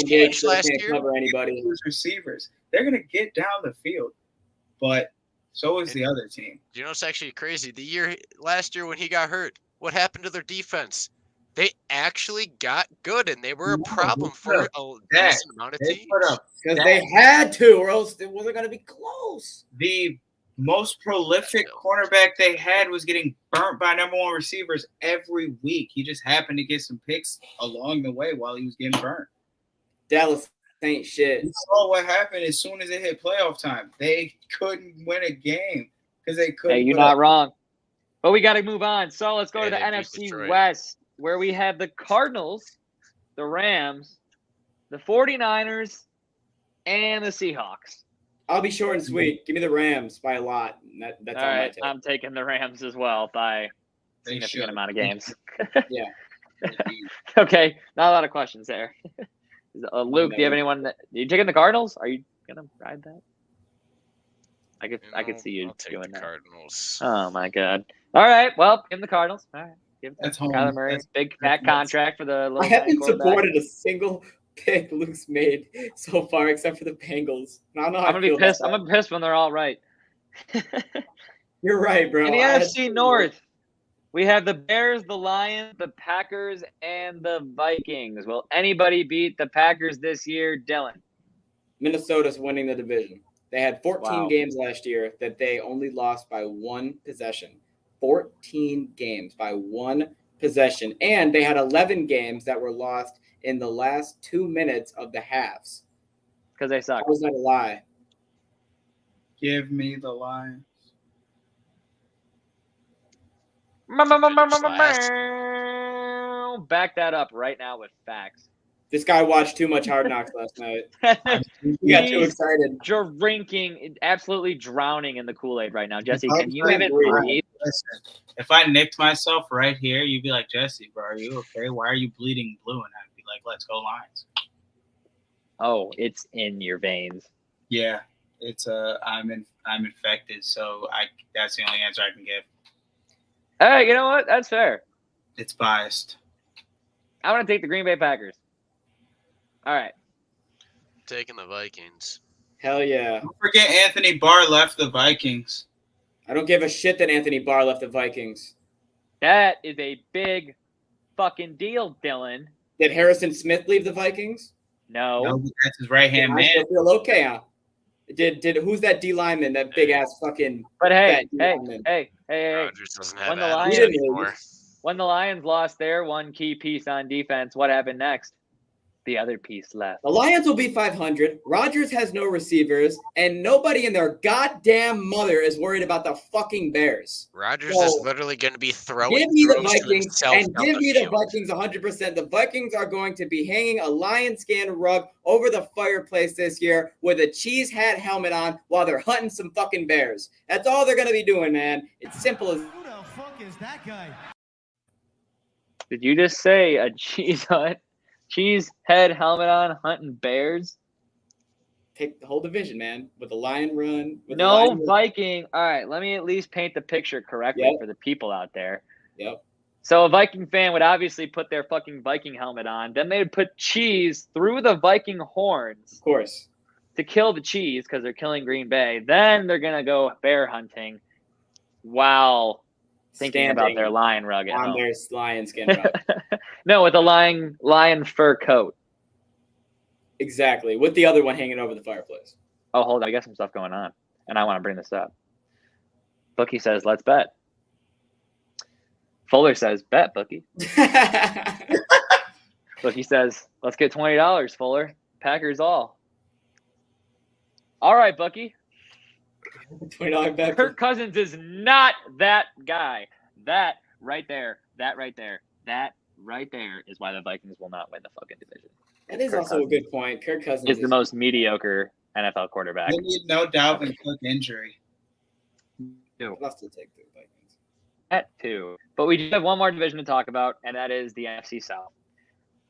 changed last year? Cover anybody. Receivers, they're gonna get down the field, but so is the other team. You know, it's actually crazy. Last year when he got hurt, what happened to their defense? They actually got good, and they were a problem for a decent amount of teams. Because they had to, or else it wasn't going to be close. The most prolific cornerback they had was getting burnt by number one receivers every week. He just happened to get some picks along the way while he was getting burnt. Dallas ain't shit. You saw what happened as soon as it hit playoff time. They couldn't win a game because they couldn't. Hey, you're not wrong. But we got to move on. So let's go to the NFC West, where we have the Cardinals, the Rams, the 49ers, and the Seahawks. I'll be short and sweet. Give me the Rams by a lot. That's all right. I'm taking the Rams as well by a significant amount of games. Yeah. Okay, not a lot of questions there. Luke, do you have anyone are you taking the Cardinals? Are you gonna ride that? I could see you doing that. Cardinals. Oh my god. All right, well, give him the Cardinals. All right. Give it That's Kyler Murray. Big fat contract for the little I haven't quarterback. supported a single pick Luke's made so far except for the Bengals. I don't know how I'm gonna be pissed. I'm gonna be pissed when they're all right. You're right, bro. In the NFC North, we have the Bears, the Lions, the Packers, and the Vikings. Will anybody beat the Packers this year, Dylan? Minnesota's winning the division. They had 14 games last year that they only lost by one possession. 14 games by one possession. And they had 11 games that were lost in the last 2 minutes of the halves. Because they suck. How was that a lie? Give me the Lions. Back that up right now with facts. This guy watched too much Hard Knocks last night. He got too excited. Drinking, absolutely drowning in the Kool-Aid right now. Jesse, can you even breathe? Listen, if I nicked myself right here, you'd be like, Jesse, bro, are you okay? Why are you bleeding blue? And I'd be like, let's go Lions. Oh, it's in your veins. Yeah, it's I'm infected, so that's the only answer I can give. Hey, you know what? That's fair. It's biased. I want to take the Green Bay Packers. All right. Taking the Vikings. Hell yeah. Don't forget Anthony Barr left the Vikings. I don't give a shit that Anthony Barr left the Vikings. That is a big fucking deal, Dylan. Did Harrison Smith leave the Vikings? No. No, that's his right-hand man. I feel okay, huh? Did who's that D lineman? That big ass fucking. But hey. Rodgers doesn't have Adams anymore. When the Lions lost their one key piece on defense, what happened next? The other piece left. The Lions will be 500. Rodgers has no receivers, and nobody in their goddamn mother is worried about the fucking Bears. Rodgers is literally going to be throwing. Give me the Vikings and give me the Vikings 100%. The Vikings are going to be hanging a lion skin rug over the fireplace this year with a cheese hat helmet on while they're hunting some fucking bears. That's all they're going to be doing, man. It's simple as. Who the fuck is that guy? Did you just say a cheese head helmet on hunting bears? Take the whole division, man, with a lion run. No Viking. All right, let me at least paint the picture correctly for the people out there. Yep. So a Viking fan would obviously put their fucking Viking helmet on. Then they would put cheese through the Viking horns. Of course. To kill the cheese because they're killing Green Bay. Then they're going to go bear hunting while thinking about their lion rug at on home. Their lion skin rug. No, with a lion fur coat. Exactly, with the other one hanging over the fireplace. Oh, hold on. I got some stuff going on, and I want to bring this up. Bookie says, let's bet. Fuller says, bet, Bookie. Bookie says, let's get $20, Fuller. Packers all. All right, Bookie. $20 bet. Kirk Cousins is not that guy. That right there is why the Vikings will not win the fucking division. That is Kirk also Cousins a good point. Kirk Cousins is the most mediocre NFL quarterback. They need no Dalvin Cook injury. I'll have to take the Vikings. At 2. But we do have one more division to talk about, and that is the NFC South.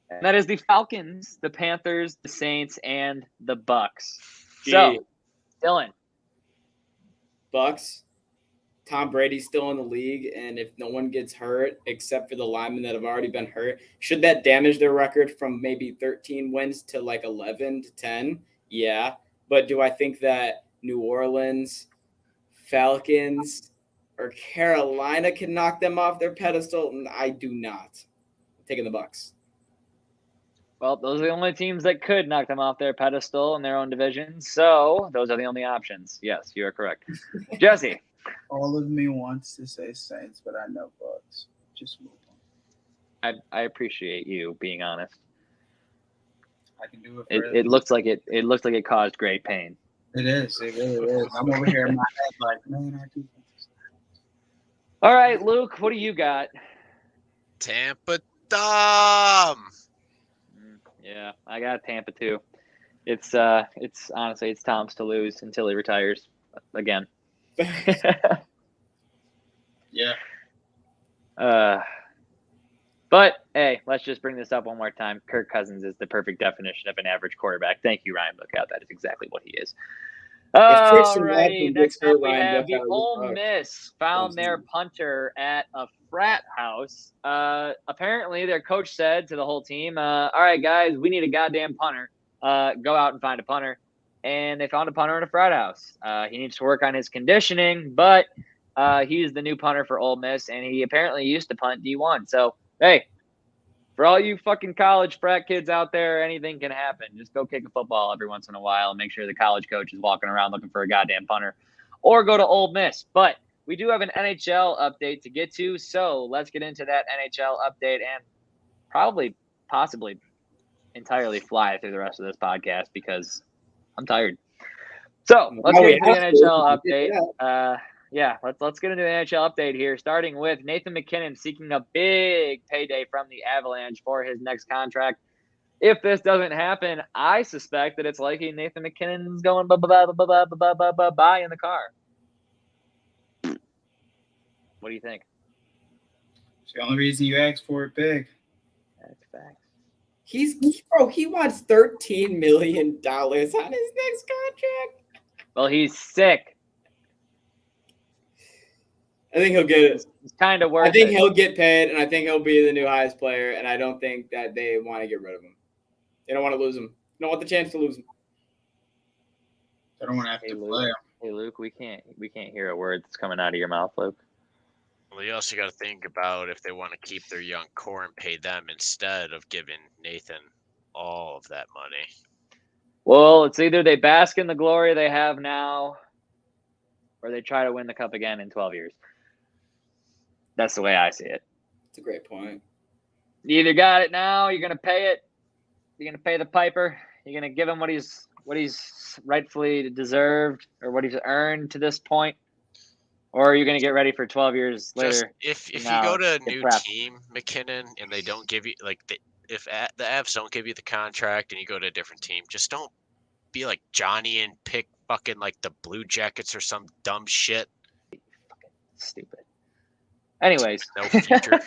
And that is the Falcons, the Panthers, the Saints, and the Bucks. So, Dylan. Bucks. Tom Brady's still in the league, and if no one gets hurt except for the linemen that have already been hurt, should that damage their record from maybe 13 wins to like 11 to 10? Yeah. But do I think that New Orleans, Falcons, or Carolina can knock them off their pedestal? I do not. I'm taking the Bucks. Well, those are the only teams that could knock them off their pedestal in their own division. So those are the only options. Yes, you are correct. Jesse. All of me wants to say Saints, but I know Bucks. Just move on. I appreciate you being honest. I can do it. It looks like it caused great pain. It is. It really is. I'm over here in my head like, man, I do. All right, Luke, what do you got? Tampa Dom. Yeah, I got Tampa too. It's honestly it's Tom's to lose until he retires again. Yeah. But hey, let's just bring this up one more time. Kirk Cousins is the perfect definition of an average quarterback. Thank you, Ryan Lookout. That is exactly what he is. Alrighty, next up we have the Ole Miss found their punter at a frat house. Apparently, their coach said to the whole team, all right, guys, we need a goddamn punter. Go out and find a punter. And they found a punter in a frat house. He needs to work on his conditioning, but he's the new punter for Ole Miss, and he apparently used to punt D1. So, hey, for all you fucking college frat kids out there, anything can happen. Just go kick a football every once in a while and make sure the college coach is walking around looking for a goddamn punter. Or go to Ole Miss. But we do have an NHL update to get to, so let's get into that NHL update and possibly entirely fly through the rest of this podcast because I'm tired. So let's get into the NHL update. Let's get into the NHL update here, starting with Nathan MacKinnon seeking a big payday from the Avalanche for his next contract. If this doesn't happen, I suspect that it's likely Nathan MacKinnon's going bye in the car. What do you think? It's the only reason you asked for it big. That's facts. He wants $13 million on his next contract. Well, he's sick. I think he'll get it. It's kind of worth it. I think he'll get paid, and I think he'll be the new highest player, and I don't think that they want to get rid of him. They don't want to lose him. They don't want the chance to lose him. They don't want to have to play him. Hey, Luke, we can't hear a word that's coming out of your mouth, Luke. Well, you also got to think about if they want to keep their young core and pay them instead of giving Nathan all of that money. Well, it's either they bask in the glory they have now or they try to win the cup again in 12 years. That's the way I see it. It's a great point. You either got it now, you're going to pay it. You're going to pay the piper. You're going to give him what he's rightfully deserved or what he's earned to this point. Or are you going to get ready for 12 years later? If you go to a new team, McKinnon, and they don't give you if the Avs don't give you the contract and you go to a different team, just don't be like Johnny and pick fucking like the Blue Jackets or some dumb shit. Fucking stupid. Anyways, no future.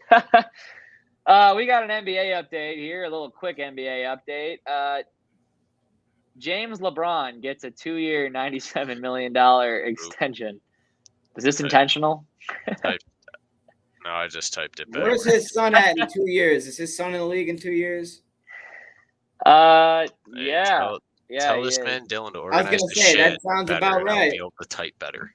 We got an NBA update here, a little quick NBA update. James LeBron gets a 2-year, $97 million extension. Is this intentional? No, I just typed it back. Where's his son at in 2 years? Is his son in the league in 2 years? Yeah. Tell this man Dylan to organize I was going to say, that sounds about right. Be able to type better.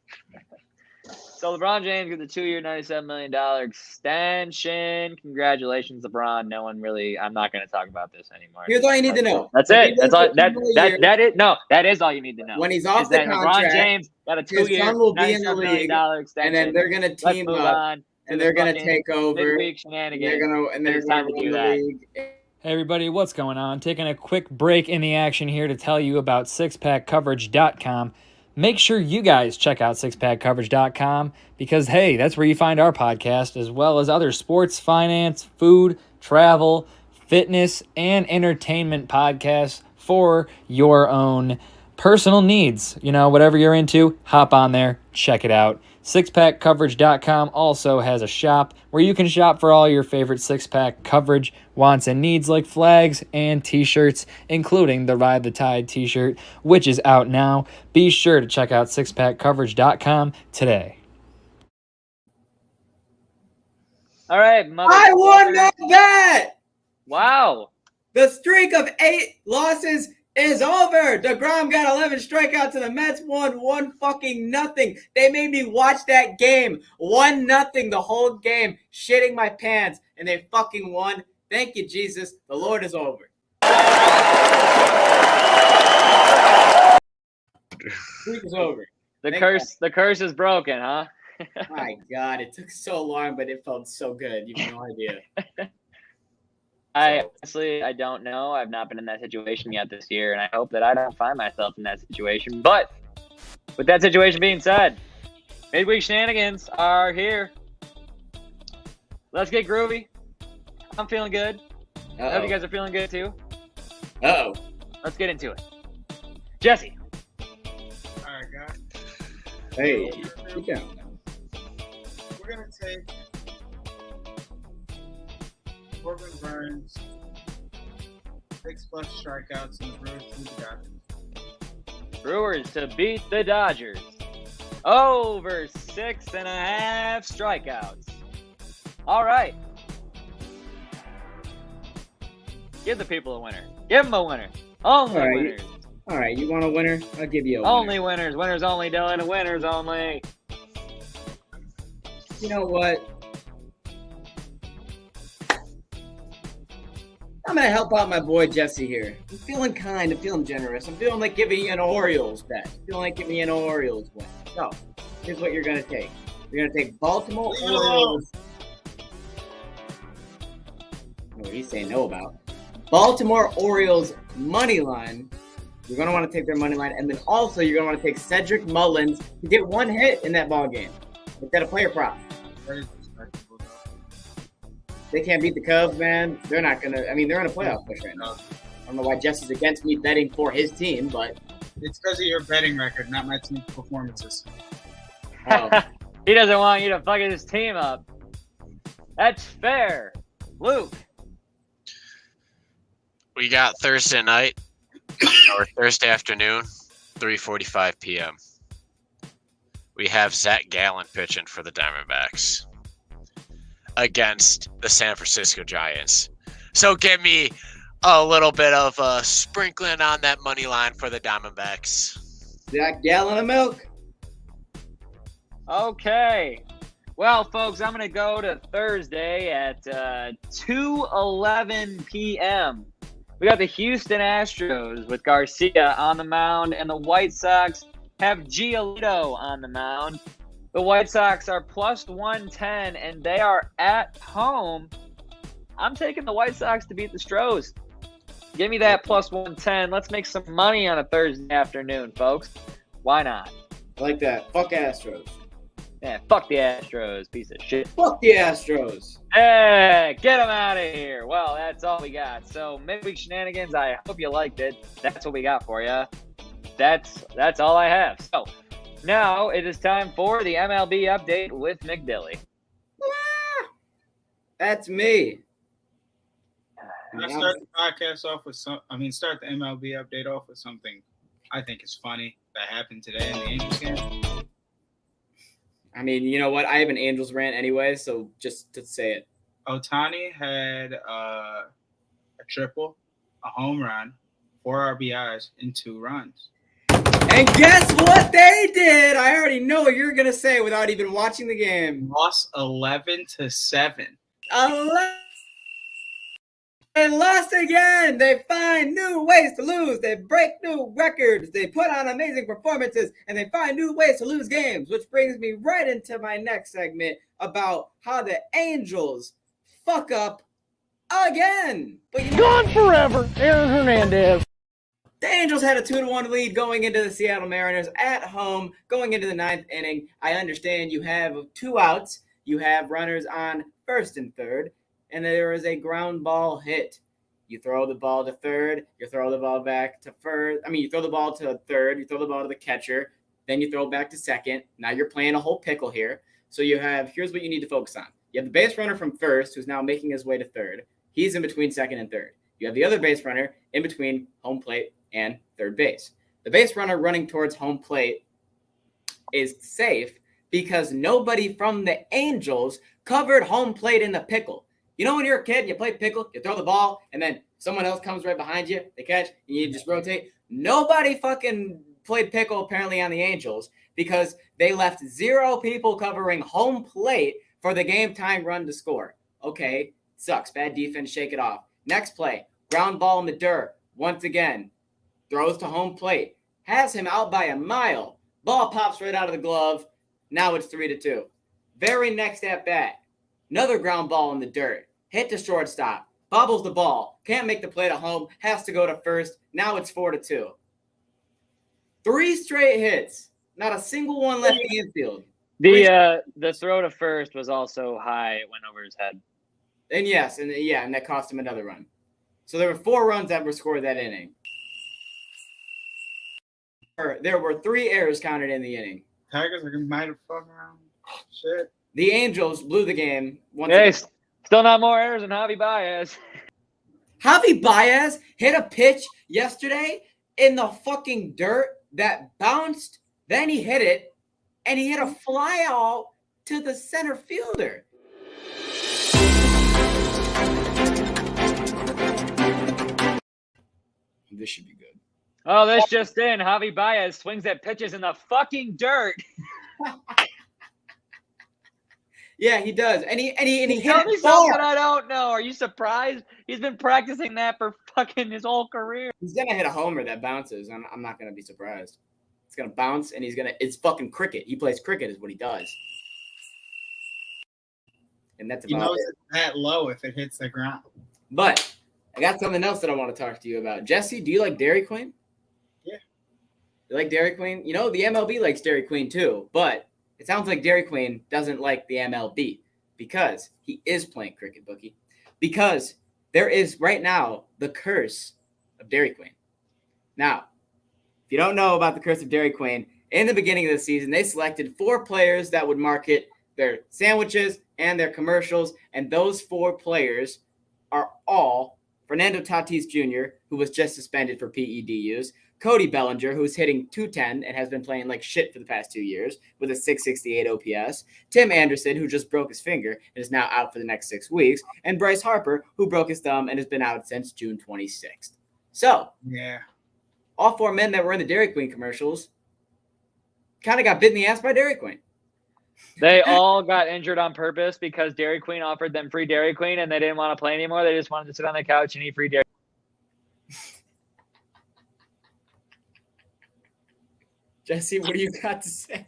So LeBron James gets a 2-year, $97 million extension. Congratulations, LeBron. No one really. I'm not going to talk about this anymore. Here's all you need to know. That's it. That's all. That is all you need to know. When he's off the contract, LeBron James got a 2-year, $97 million extension. and then they're going to team up, and they're going to take over. Midweek shenanigans. They're going to do that. Hey everybody, what's going on? Taking a quick break in the action here to tell you about sixpackcoverage.com. make sure you guys check out sixpackcoverage.com because, hey, that's where you find our podcast as well as other sports, finance, food, travel, fitness, and entertainment podcasts for your own personal needs. You know, whatever you're into, hop on there, check it out. Sixpackcoverage.com also has a shop where you can shop for all your favorite six-pack coverage wants and needs like flags and t-shirts, including the Ride the Tide t-shirt, which is out now. Be sure to check out sixpackcoverage.com today. All right, I won that bet! Wow. The streak of 8 losses is over. DeGrom got 11 strikeouts and the Mets won 1-0. They made me watch that game 1-0 the whole game, shitting my pants, and they fucking won. Thank you, Jesus. The Lord is over. Streak is over. The curse is broken, huh? My God, it took so long, but it felt so good. You have no idea. I don't know. I've not been in that situation yet this year, and I hope that I don't find myself in that situation. But with that situation being said, midweek shenanigans are here. Let's get groovy. I'm feeling good. I hope you guys are feeling good too. Uh-oh. Let's get into it. Jesse. All right, guys. Hey, keep going. We're going to take Corbin Burns, 6+ strikeouts, and the Brewers to the Dodgers. Brewers to beat the Dodgers. Over 6.5 strikeouts. All right. Give the people a winner. Give them a winner. Only winners. All right, you want a winner? I'll give you a winner. Only winners. Winners only, Dylan. Winners only. You know what? I'm going to help out my boy Jesse here. I'm feeling kind. I'm feeling generous. I'm feeling like giving you an Orioles bet. I'm feeling like giving you an Orioles win. So, here's what you're going to take. You're going to take Baltimore Orioles. What are you saying no about? Baltimore Orioles money line. You're going to want to take their money line. And then also, you're going to want to take Cedric Mullins to get 1 hit in that ball game. Instead of player prop. They can't beat the Cubs, man. They're not going to – I mean, they're in a playoff push right now. I don't know why Jesse's against me betting for his team, but – It's because of your betting record, not my team's performances. Oh. He doesn't want you to fuck his team up. That's fair. Luke. We got Thursday night or Thursday afternoon, 3:45 p.m. We have Zach Gallen pitching for the Diamondbacks against the San Francisco Giants. So give me a little bit of a sprinkling on that money line for the Diamondbacks. Zach Gallen of milk. Okay. Well, folks, I'm going to go to Thursday at 2:11 p.m. We got the Houston Astros with Garcia on the mound, and the White Sox have Giolito on the mound. The White Sox are plus 110, and they are at home. I'm taking the White Sox to beat the Stros. Give me that plus 110. Let's make some money on a Thursday afternoon, folks. Why not? I like that. Fuck Astros. Yeah, fuck the Astros, piece of shit. Fuck the Astros. Hey, get them out of here. Well, that's all we got. So, midweek shenanigans, I hope you liked it. That's what we got for you. That's all I have. So, now it is time for the MLB update with McDilly. That's me. Let's start the podcast off with start the MLB update off with something I think is funny that happened today in the Angels game. I mean, you know what? I have an Angels rant anyway, so just to say it. Ohtani had a triple, a home run, 4 RBIs, and 2 runs. And guess what they did? I already know what you're going to say without even watching the game. Lost 11-7. 11. They lost again. They find new ways to lose. They break new records. They put on amazing performances, and they find new ways to lose games, which brings me right into my next segment about how the Angels fuck up again. But Gone forever, Aaron Hernandez. The Angels had a 2-1 lead going into the Seattle Mariners at home, going into the 9th inning. I understand you have 2 outs. You have runners on first and third, and there is a ground ball hit. You throw the ball to third. You throw the ball back to first. You throw the ball to third. You throw the ball to the catcher. Then you throw it back to second. Now you're playing a whole pickle here. So here's what you need to focus on. You have the base runner from first, who's now making his way to third. He's in between second and third. You have the other base runner in between home plate and third base. The base runner running towards home plate is safe because nobody from the Angels covered home plate in the pickle. You know when you're a kid, you play pickle, you throw the ball, and then someone else comes right behind you, they catch, and you just rotate. Nobody fucking played pickle apparently on the Angels because they left 0 people covering home plate for the game-tying run to score. Okay, sucks. Bad defense, shake it off. Next play, ground ball in the dirt. Once again, throws to home plate. Has him out by a mile. Ball pops right out of the glove. Now it's 3-2. Very next at bat, another ground ball in the dirt. Hit to shortstop. Bobbles the ball. Can't make the play to home. Has to go to first. Now it's 4-2. 3 straight hits. Not a single one left the infield. The throw to first was also high. It went over his head. And yes, and that cost him another run. So there were 4 runs that were scored that inning. There were 3 errors counted in the inning. Tigers might have fucked around. Shit. The Angels blew the game once Hey, again. still not more errors than Javi Baez. Javi Baez hit a pitch yesterday in the fucking dirt that bounced. Then he hit it, and he hit a fly out to the center fielder. This should be good. Oh, this just in. Javi Baez swings at pitches in the fucking dirt. Yeah, he does. And he hit Tell me it something far. I don't know. Are you surprised? He's been practicing that for fucking his whole career. He's going to hit a homer that bounces. I'm not going to be surprised. It's going to bounce, and it's fucking cricket. He plays cricket is what he does. And that's about it. It's that low if it hits the ground. But I got something else that I want to talk to you about. Jesse, do you like Dairy Queen? Yeah. You like Dairy Queen? You know, the MLB likes Dairy Queen too, but it sounds like Dairy Queen doesn't like the MLB because he is playing cricket, bookie. Because there is right now the curse of Dairy Queen. Now, if you don't know about the curse of Dairy Queen, in the beginning of the season, they selected 4 players that would market their sandwiches and their commercials, and those 4 players are all Fernando Tatis Jr., who was just suspended for PED use, Cody Bellinger, who's hitting .210 and has been playing like shit for the past 2 years with a .668 OPS, Tim Anderson, who just broke his finger and is now out for the next 6 weeks, and Bryce Harper, who broke his thumb and has been out since June 26th. So, Yeah. all 4 men that were in the Dairy Queen commercials kind of got bit in the ass by Dairy Queen. They all got injured on purpose because Dairy Queen offered them free Dairy Queen and they didn't want to play anymore. They just wanted to sit on the couch and eat free Dairy. Jesse, what do you got to say?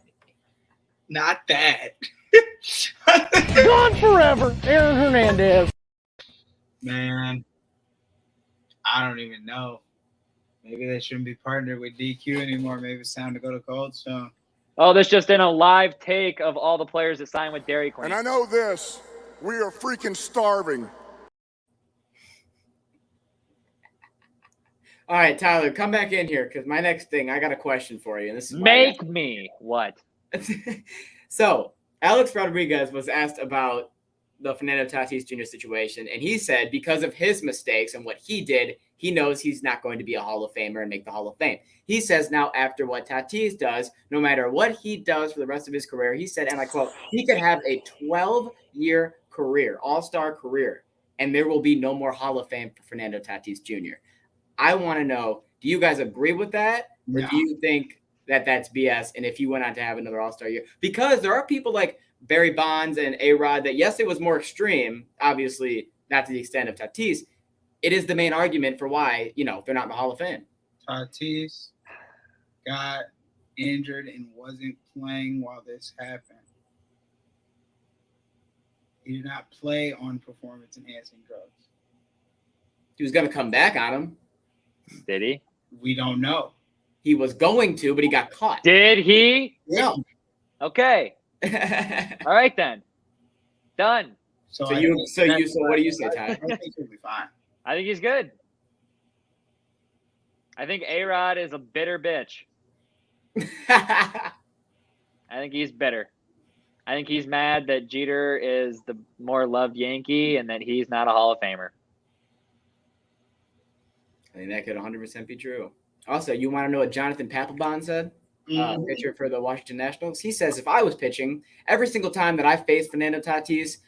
Not that. Gone forever, Aaron Hernandez. Man, I don't even know. Maybe they shouldn't be partnered with DQ anymore. Maybe it's time to go to Cold Stone. Oh, this just in a live take of all the players that signed with Dairy Queen. And I know this, we are freaking starving. All right, Tyler, come back in here because my next thing, I got a question for you. And this is Make me what? So, Alex Rodriguez was asked about the Fernando Tatis Jr. situation, and he said because of his mistakes and what he did, he knows he's not going to be a Hall of Famer and make the Hall of Fame. He says now after what Tatis does, no matter what he does for the rest of his career, he said, and I quote, he could have a 12-year career, all-star career, and there will be no more Hall of Fame for Fernando Tatis Jr. I want to know, do you guys agree with that? Or do you think that that's BS? And if you went on to have another all-star year, because there are people like Barry Bonds and A-Rod that, yes, it was more extreme, obviously not to the extent of Tatis. It is the main argument for why, they're not in the Hall of Fame. Tatis got injured and wasn't playing while this happened. He did not play on performance-enhancing drugs. He was going to come back on him. Did he? We don't know. He was going to, but he got caught. Did he? No. Okay. All right then. Done. So what do you say, Ty? I think he'll be fine. I think he's good. I think A-Rod is a bitter bitch. I think he's bitter. I think he's mad that Jeter is the more loved Yankee and that he's not a Hall of Famer. I think that could 100% be true. Also, you want to know what Jonathan Papelbon said? Pitcher for the Washington Nationals. He says, if I was pitching, every single time that I faced Fernando Tatis,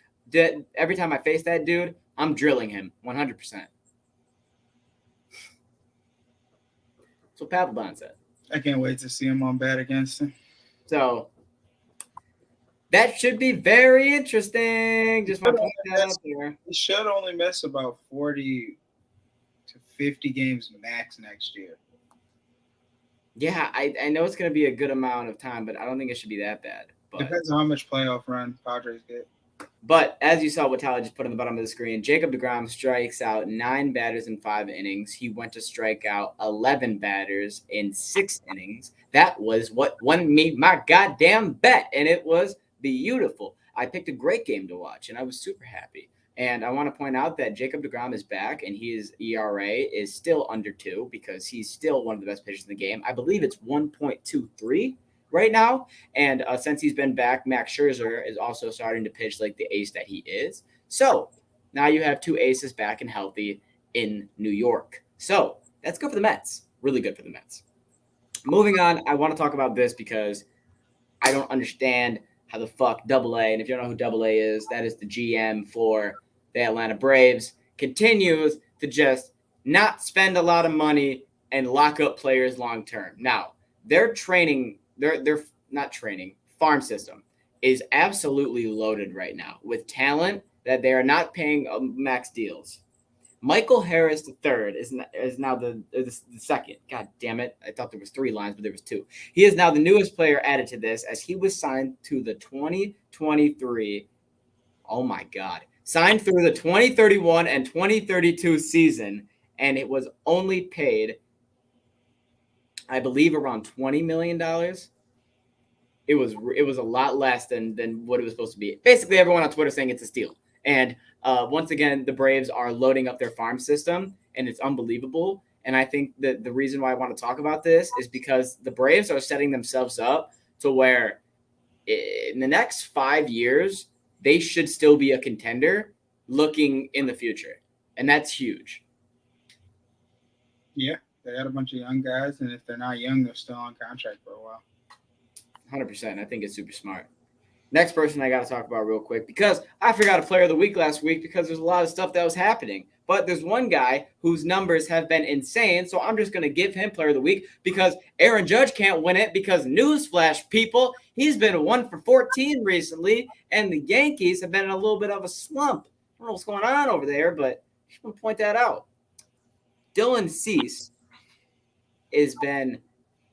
every time I face that dude, I'm drilling him 100%. That's what Papelbon said. I can't wait to see him on bat against him. So that should be very interesting. Just want to point that out there. He should only miss about 40 to 50 games max next year. Yeah, I know it's going to be a good amount of time, but I don't think it should be that bad. But depends on how much playoff run Padres get. But as you saw what Tyler just put on the bottom of the screen, Jacob deGrom strikes out 9 batters in 5 innings. He went to strike out 11 batters in 6 innings. That was what won me my goddamn bet, and it was beautiful. I picked a great game to watch, and I was super happy. And I want to point out that Jacob deGrom is back, and his ERA is still under 2 because he's still one of the best pitchers in the game. I believe it's 1.23 right now. And since he's been back, Max Scherzer is also starting to pitch like the ace that he is. So now you have 2 aces back and healthy in New York. So that's good for the Mets. Really good for the Mets. Moving on, I want to talk about this because I don't understand how the fuck AA, and if you don't know who AA is, that is the GM for the Atlanta Braves, continues to just not spend a lot of money and lock up players long term. Now, their farm system is absolutely loaded right now with talent that they are not paying max deals. Michael Harris III is now the second. God damn it. I thought there was 3 lines, but there was 2. He is now the newest player added to this as he was signed to the 2023. Oh, my God. Signed through the 2031 and 2032 season, and it was only paid, I believe, around $20 million. It was a lot less than what it was supposed to be. Basically, everyone on Twitter saying it's a steal. And once again, the Braves are loading up their farm system, and it's unbelievable. And I think that the reason why I want to talk about this is because the Braves are setting themselves up to where in the next 5 years, they should still be a contender looking in the future. And that's huge. Yeah, they got a bunch of young guys, and if they're not young, they're still on contract for a while. 100%. I think it's super smart. Next person I got to talk about real quick because I forgot a player of the week last week because there's a lot of stuff that was happening. But there's one guy whose numbers have been insane, so I'm just going to give him player of the week because Aaron Judge can't win it because newsflash, people, he's been 1 for 14 recently, and the Yankees have been in a little bit of a slump. I don't know what's going on over there, but I just want to point that out. Dylan Cease has been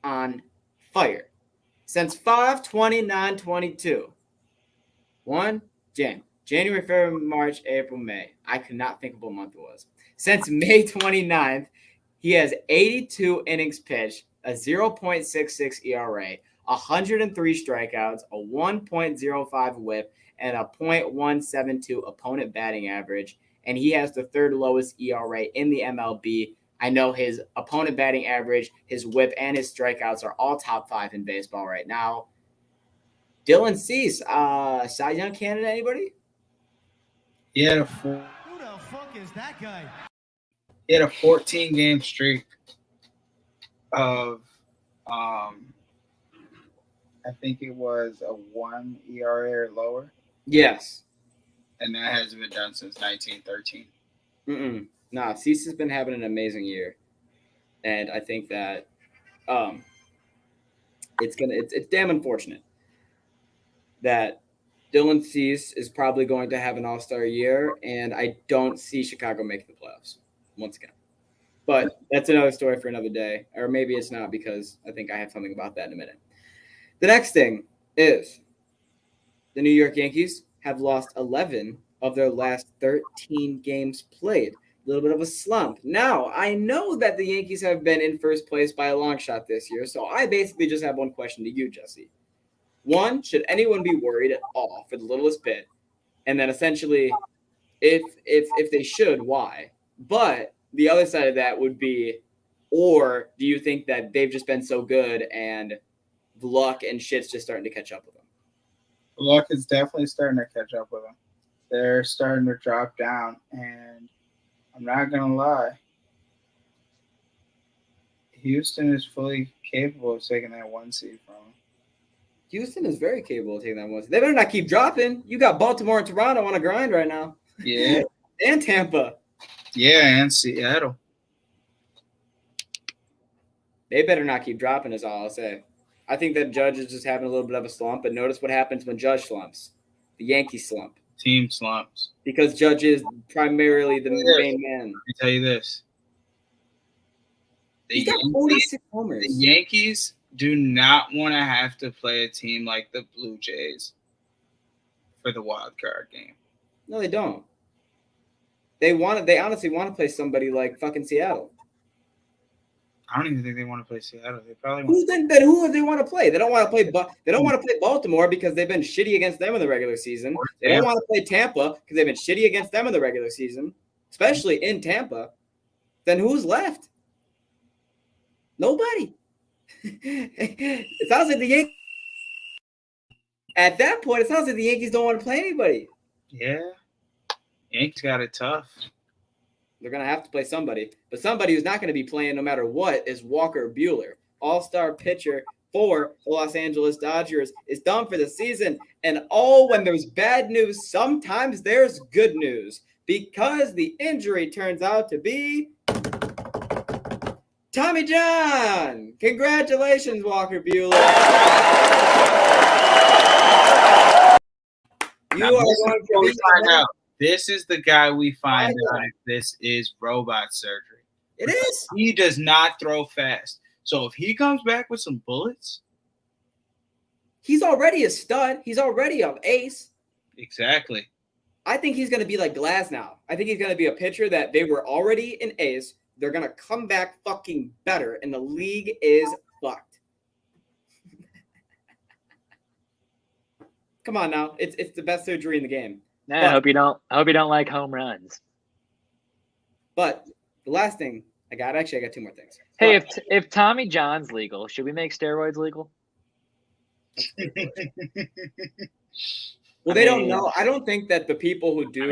on fire since 5/29/22. January, February, March, April, May. I could not think of what month it was. Since May 29th, he has 82 innings pitched, a 0.66 ERA, 103 strikeouts, a 1.05 whip, and a .172 opponent batting average. And he has the 3rd lowest ERA in the MLB. I know his opponent batting average, his whip, and his strikeouts are all top 5 in baseball right now. Dylan Cease, Cy Young candidate, anybody? He had Who the fuck is that guy? He had a 14-game streak of, I think it was a 1 ERA or lower. Yes. And that hasn't been done since 1913. Nah, Cease has been having an amazing year. And I think that it's damn unfortunate that Dylan Cease is probably going to have an all-star year, and I don't see Chicago making the playoffs once again. But that's another story for another day, or maybe it's not because I think I have something about that in a minute. The next thing is the New York Yankees have lost 11 of their last 13 games played. little bit of a slump. Now, I know that the Yankees have been in first place by a long shot this year, so I basically just have one question to you, Jesse. One, should anyone be worried at all for the littlest bit? And then essentially, if they should, why? But the other side of that would be, or do you think that they've just been so good and luck and shit's just starting to catch up with them? Luck is definitely starting to catch up with them. They're starting to drop down, and I'm not going to lie. Houston is fully capable of taking that 1 seed from them. Houston is very capable of taking that 1 seed. They better not keep dropping. You got Baltimore and Toronto on a grind right now. Yeah. And Tampa. Yeah, and Seattle. They better not keep dropping is all I'll say. I think that Judge is just having a little bit of a slump, but notice what happens when Judge slumps. The Yankees slump. Team slumps. Because Judge is primarily the main man. Let me tell you this. He's got 46 homers. The Yankees do not want to have to play a team like the Blue Jays for the wild card game. No, they don't. They honestly want to play somebody like fucking Seattle. I don't even think they want to play Seattle. They probably want who do they want to play? They don't want to play. They don't want to play Baltimore because they've been shitty against them in the regular season. They don't want to play Tampa because they've been shitty against them in the regular season, especially in Tampa. Then who's left? Nobody. It sounds like the Yankees. At that point, it sounds like the Yankees don't want to play anybody. Yeah. Yankees got it tough. They're going to have to play somebody. But somebody who's not going to be playing no matter what is Walker Buehler. All-star pitcher for the Los Angeles Dodgers is done for the season. And when there's bad news, sometimes there's good news. Because the injury turns out to be Tommy John. Congratulations, Walker Buehler. You are going to find out. This is the guy we find out if this is robot surgery. It is. He does not throw fast. So if he comes back with some bullets. He's already a stud. He's already an ace. Exactly. I think he's going to be like Glasnow. I think he's going to be a pitcher that they were already an ace. They're going to come back fucking better, and the league is fucked. Come on now. It's the best surgery in the game. I hope you don't like home runs. But the last thing I got 2 more things. Hey, if Tommy John's legal, should we make steroids legal? Well, they don't know. I don't think that the people who do.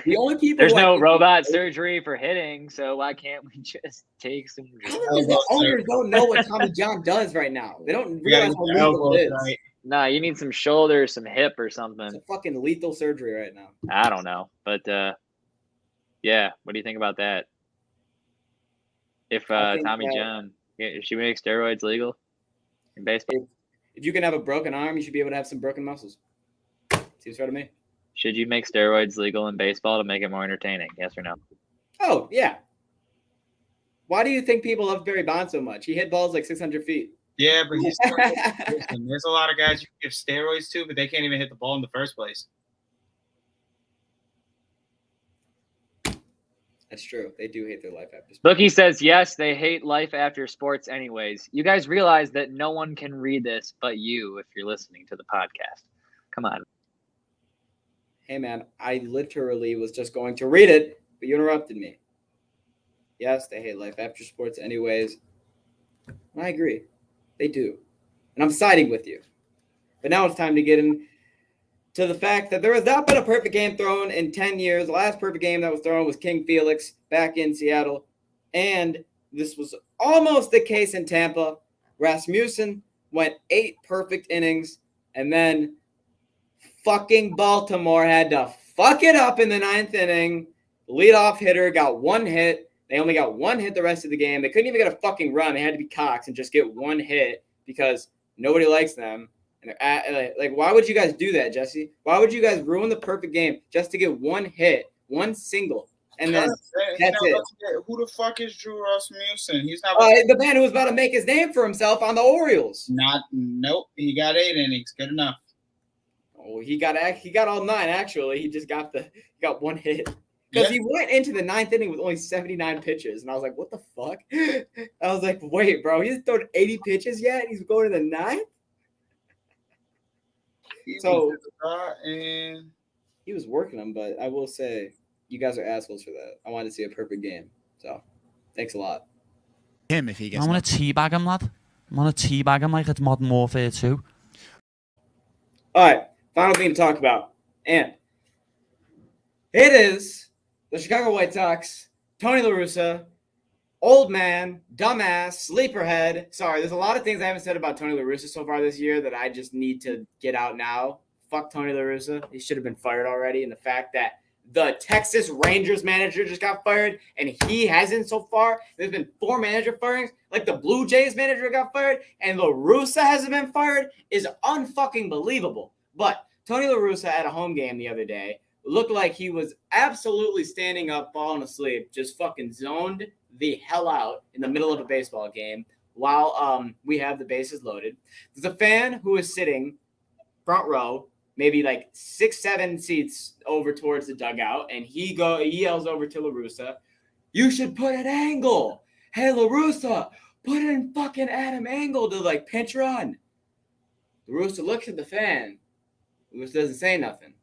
The only people. There's no robot surgery for hitting, so why can't we just take some? The owners don't know what Tommy John does right now. They don't realize how lethal it is. Right. Nah, you need some shoulder, some hip, or something. It's a fucking lethal surgery right now. I don't know, but yeah. What do you think about that? If Tommy John, should we make steroids legal in baseball? If you can have a broken arm, you should be able to have some broken muscles. Seems fair to me. Should you make steroids legal in baseball to make it more entertaining? Yes or no? Oh, yeah. Why do you think people love Barry Bonds so much? He hit balls like 600 feet. Yeah, but he's there's a lot of guys you can give steroids to, but they can't even hit the ball in the first place. That's true. They do hate their life after sports. Bookie says, yes, they hate life after sports anyways. You guys realize that no one can read this but you if you're listening to the podcast. Come on. Hey, man, I literally was just going to read it, but you interrupted me. Yes, they hate life after sports anyways. And I agree. They do. And I'm siding with you. But now it's time to get into the fact that there has not been a perfect game thrown in 10 years. The last perfect game that was thrown was King Felix back in Seattle. And this was almost the case in Tampa. Rasmussen went 8 perfect innings, and then fucking Baltimore had to fuck it up in the 9th inning. The leadoff hitter got 1 hit. They only got 1 hit the rest of the game. They couldn't even get a fucking run. They had to be Cox and just get 1 hit because nobody likes them. And they're why would you guys do that, Jesse? Why would you guys ruin the perfect game just to get 1 hit, 1 single, and then that's it? Who the fuck is Drew Rasmussen? He's not the man who was about to make his name for himself on the Orioles. Nope. He got 8 innings. Good enough. Oh, he got all 9 actually. He just got 1 hit. Because he went into the 9th inning with only 79 pitches. And I was like, what the fuck? I was like, wait, bro, he's thrown 80 pitches yet? He's going to the 9th? And he was working them, but I will say you guys are assholes for that. I wanted to see a perfect game. So thanks a lot. Him if he gets I want to teabag him, lad. I want to teabag him like it's Modern Warfare 2. All right, final thing to talk about. And it is the Chicago White Sox, Tony La Russa, old man, dumbass, sleeperhead. Sorry, there's a lot of things I haven't said about Tony La Russa so far this year that I just need to get out now. Fuck Tony La Russa. He should have been fired already. And the fact that the Texas Rangers manager just got fired and he hasn't so far. There's been 4 manager firings. Like the Blue Jays manager got fired and La Russa hasn't been fired is unfucking believable. But Tony La Russa at a home game the other day looked like he was absolutely standing up, falling asleep, just fucking zoned the hell out in the middle of a baseball game while we have the bases loaded. There's a fan who is sitting front row, maybe like 6-7 seats over towards the dugout, and he yells over to La Russa, "You should put an angle. Hey, La Russa, put in fucking Adam Angle to like pinch run." La Russa looks at the fan. La Russa doesn't say nothing.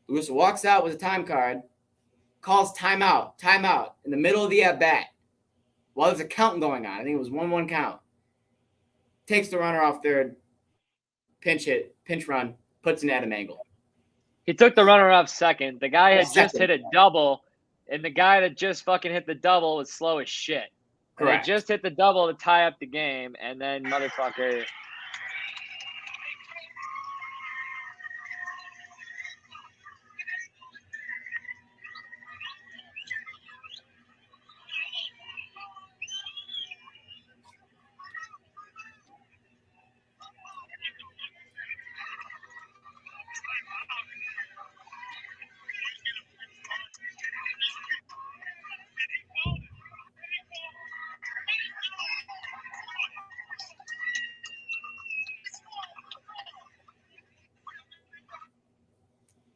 La Russa walks out with a time card, calls timeout in the middle of the at-bat while there's a count going on. I think it was 1-1 count. Takes the runner off third, pinch run, puts an Adam Angle. He took the runner off second. The guy had just hit a double, and the guy that just fucking hit the double was slow as shit. Correct. They just hit the double to tie up the game, and then motherfucker.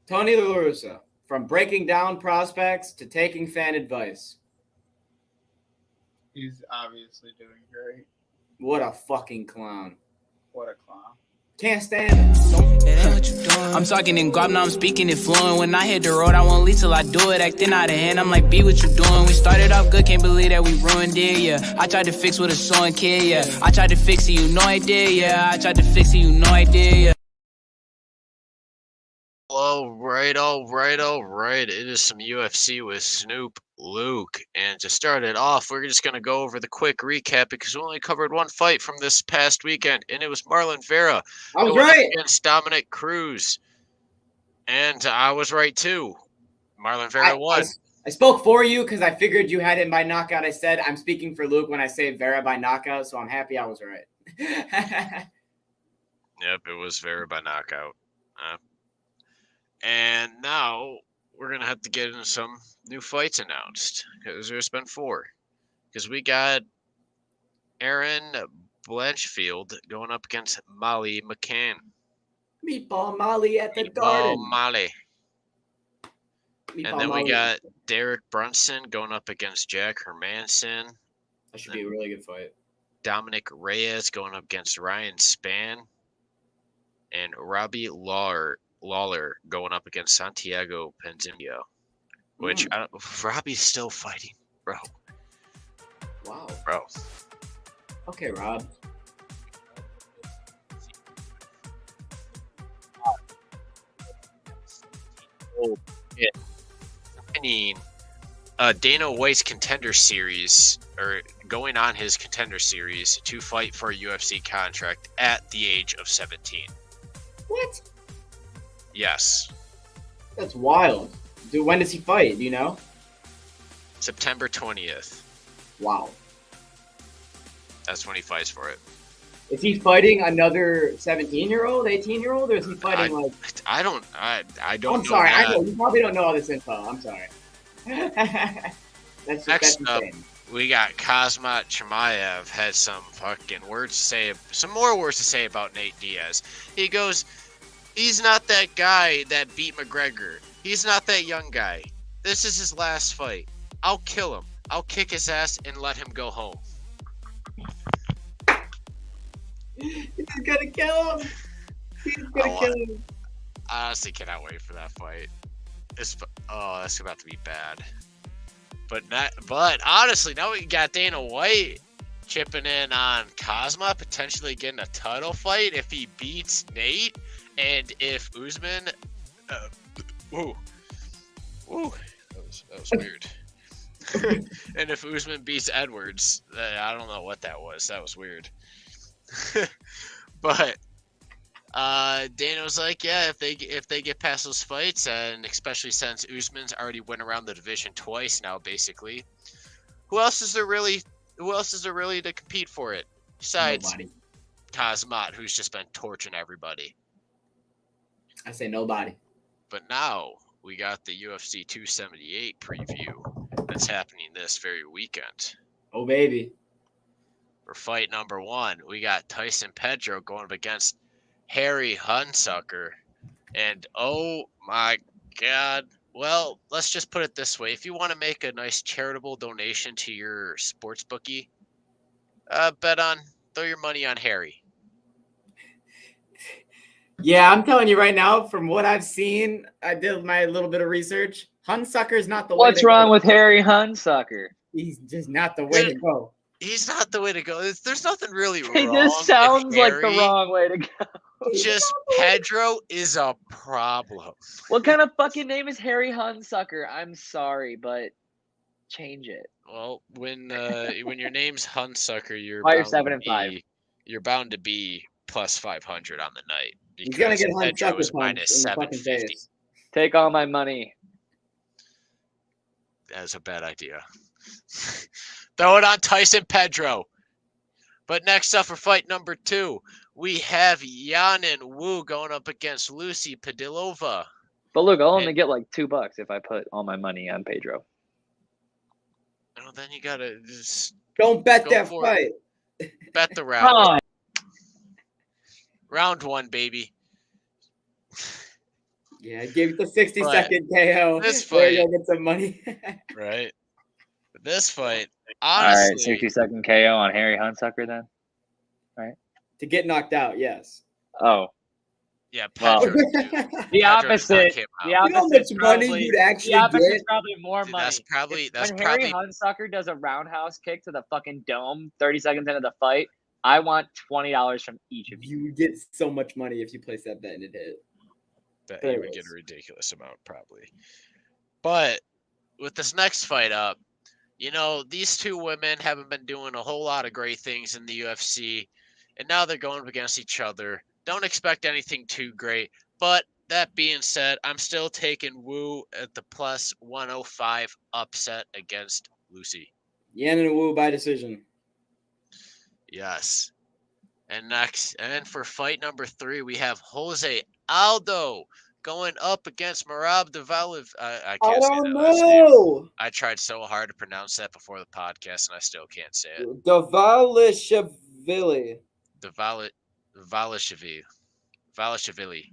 Tony La Russa, from breaking down prospects to taking fan advice. He's obviously doing great. What a fucking clown. What a clown. Can't stand him. It ain't what you doing. I'm talking in guap, now I'm speaking it fluent. When I hit the road, I won't leave till I do it. Acting out of hand, I'm like, be what you doing. We started off good, can't believe that we ruined it, yeah. I tried to fix with a sewing kid, yeah. I tried to fix it, you know I did, yeah. I tried to fix it, you know I did, yeah. All right. It is some UFC with Snoop, Luke. And to start it off, we're just going to go over the quick recap because we only covered one fight from this past weekend, and it was Marlon Vera going up against Dominic Cruz. And I was right, too. Marlon Vera won. I spoke for you because I figured you had him by knockout. I said I'm speaking for Luke when I say Vera by knockout, so I'm happy I was right. Yep, it was Vera by knockout. And now we're going to have to get into some new fights announced because there's been 4. Because we got Aaron Blanchfield going up against Molly McCann. Meatball Molly at the Garden. Molly. And then we got Derek Brunson going up against Jack Hermanson. That should be a really good fight. Dominic Reyes going up against Ryan Spann. And Robbie Lawler going up against Santiago Penzimio, which Robbie's still fighting, bro. Wow. Bro. Okay, Rob. I mean, Dana White's contender series, or going on his contender series to fight for a UFC contract at the age of 17. What? Yes. That's wild. Dude, when does he fight? Do you know? September 20th. Wow. That's when he fights for it. Is he fighting another 17-year-old, 18-year-old, or is he fighting I don't know. I'm sorry. I know you probably don't know all this info. I'm sorry. that's insane. We got Kazmat Chimaev had some fucking words to say, some more words to say about Nate Diaz. He goes, he's not that guy that beat McGregor. He's not that young guy. This is his last fight. I'll kill him. I'll kick his ass and let him go home. He's gonna kill him. He's gonna kill him. I honestly cannot wait for that fight. That's about to be bad. But honestly, now we got Dana White chipping in on Kazma potentially getting a title fight if he beats Nate, and if Usman, that was weird. And if Usman beats Edwards, I don't know what that was. That was weird. But Dana was like, yeah, if they get past those fights, and especially since Usman's already went around the division twice now, basically, who else is there really to compete for it besides Kazmat, who's just been torching everybody? I say nobody. But now we got the UFC 278 preview that's happening this very weekend. Oh baby! For fight number 1, we got Tyson Pedro going up against Harry Hunsucker. And oh my God. Well, let's just put it this way. If you want to make a nice charitable donation to your sports bookie, throw your money on Harry. Yeah, I'm telling you right now, from what I've seen, I did my little bit of research. Hunsucker's not the way to go. What's wrong with Harry Hunsucker? He's just not the way to go. He's not the way to go. There's nothing really wrong. He just sounds like the wrong way to go. Just Pedro is a problem. What kind of fucking name is Harry Hunsucker? I'm sorry, but change it. Well, when your name's Hunsucker, you're Why you're 7-5? You're bound to be plus 500 on the night. He's gonna get Pedro is Hunsucker minus punched in the fucking 750. face. Take all my money. That's a bad idea. Throw it on Tyson Pedro. But next up for fight number 2, we have Yanin Wu going up against Lucy Padilova. But look, I'll only get like $2 if I put all my money on Pedro. Well, then you gotta just don't bet that fight. Bet the round. Round 1, baby. Yeah, give it the 60-second KO. This fight, you'll get some money. Right. This fight, honestly. All right, 60-second KO on Harry Hunsucker then. Right. To get knocked out, yes. Oh. Yeah, Pedro. The opposite. The opposite. Money you'd actually get? Probably more money. That's probably when Harry Hunsucker does a roundhouse kick to the fucking dome 30 seconds into the fight, I want $20 from each of you. You would get so much money if you place that bet and it hit. You would get a ridiculous amount, probably. But with this next fight up, these two women haven't been doing a whole lot of great things in the UFC, and now they're going up against each other. Don't expect anything too great. But that being said, I'm still taking Wu at the plus 105 upset against Lucy. Yanin Wu by decision. Yes. And for fight number 3, we have Jose Aldo going up against Merab Devalev. I can't say that last name. I tried so hard to pronounce that before the podcast, and I still can't say it. Davalishvili. Valishvili.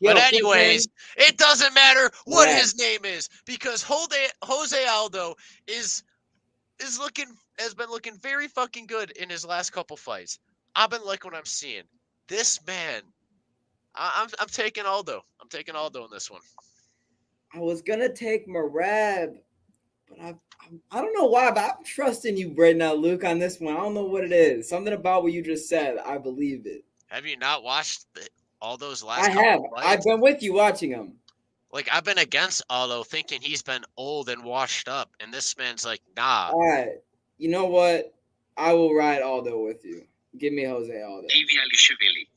But anyways, it doesn't matter what his name is, because Jose Aldo has been looking very fucking good in his last couple fights. I've been liking what I'm seeing. This man, I'm taking Aldo. I'm taking Aldo in this one. I was gonna take Merab, but I don't know why, but I'm trusting you right now, Luke, on this one. I don't know what it is. Something about what you just said. I believe it. Have you not watched Aldo's last? I have. I've been with you watching him. Like, I've been against Aldo, thinking he's been old and washed up, and this man's like, nah. All right. You know what? I will ride Aldo with you. Give me Jose Aldo. Diavalishvili.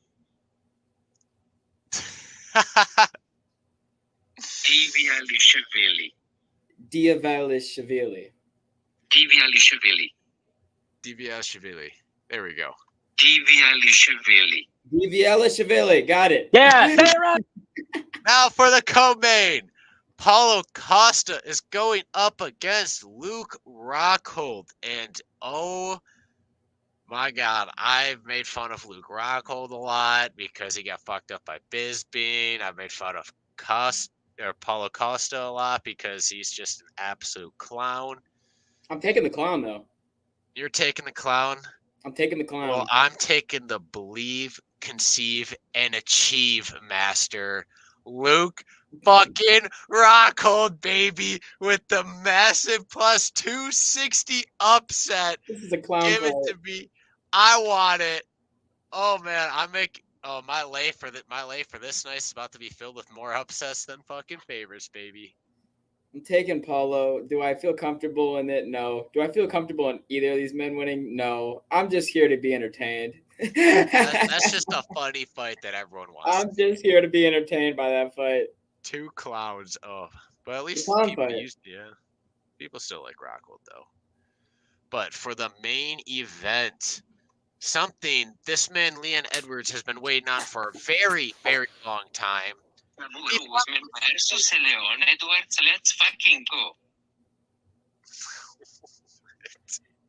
Diviashvili. There we go. Diviashvili. Got it. Yeah, say it right. Now for the co-main. Paulo Costa is going up against Luke Rockhold. And oh my God, I've made fun of Luke Rockhold a lot because he got fucked up by Bisbee. I've made fun of Paulo Costa a lot because he's just an absolute clown. I'm taking the clown, though. You're taking the clown? I'm taking the clown. Well, I'm taking the believe, conceive, and achieve master, Luke fucking Rockhold, baby, with the massive plus 260 upset. This is a clown Give fight. it to me. I want it. Oh man, my lay for this night is about to be filled with more upsets than fucking favors, baby. I'm taking Paulo. Do I feel comfortable in it? No. Do I feel comfortable in either of these men winning? No. I'm just here to be entertained. That's just a funny fight that everyone wants. I'm just here to be entertained by that fight. Two clowns. Oh, but at least people still like Rockhold though. But for the main event, something this man Leon Edwards has been waiting on for a very, very long time. Versus Leon Edwards, let's fucking go.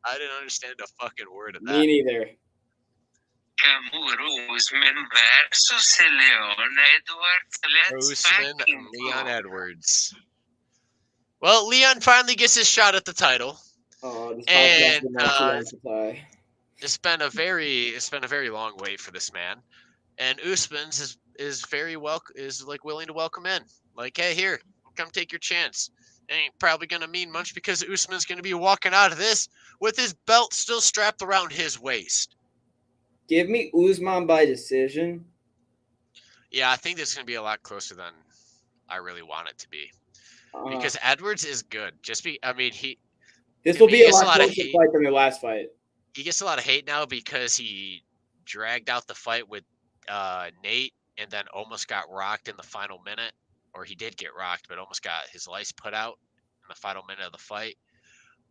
I didn't understand a fucking word of that. Me neither. Kamaru Usman versus Leon Edwards, let's fucking Leon go. Edwards. Well, Leon finally gets his shot at the title. Oh, this and supply. It's been a very long wait for this man. And Usman's is willing to welcome in. Like, hey, here, come take your chance. Ain't probably gonna mean much because Usman's gonna be walking out of this with his belt still strapped around his waist. Give me Usman by decision. Yeah, I think this is gonna be a lot closer than I really want it to be. Because Edwards is good. This will be a lot closer fight than the last fight. He gets a lot of hate now because he dragged out the fight with Nate and then almost got rocked in the final minute. Or he did get rocked, but almost got his lights put out in the final minute of the fight.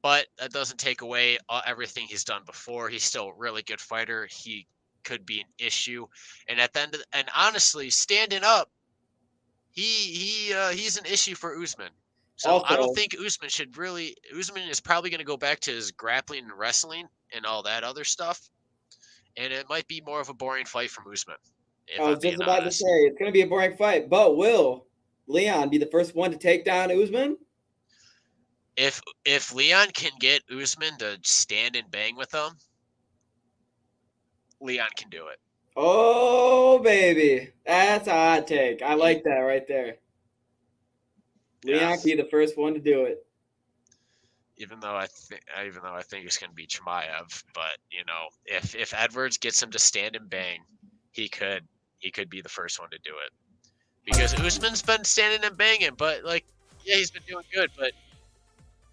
But that doesn't take away everything he's done before. He's still a really good fighter. He could be an issue. And at the end and honestly, standing up, he's an issue for Usman. So also, I don't think Usman is probably going to go back to his grappling and wrestling and all that other stuff. And it might be more of a boring fight from Usman. I was just about to say, it's going to be a boring fight. But will Leon be the first one to take down Usman? If Leon can get Usman to stand and bang with him, Leon can do it. Oh, baby. That's a hot take. I like that right there. Leon can be the first one to do it. Even though I think it's going to be Chimaev, but if Edwards gets him to stand and bang, he could be the first one to do it. Because Usman's been standing and banging, but he's been doing good, but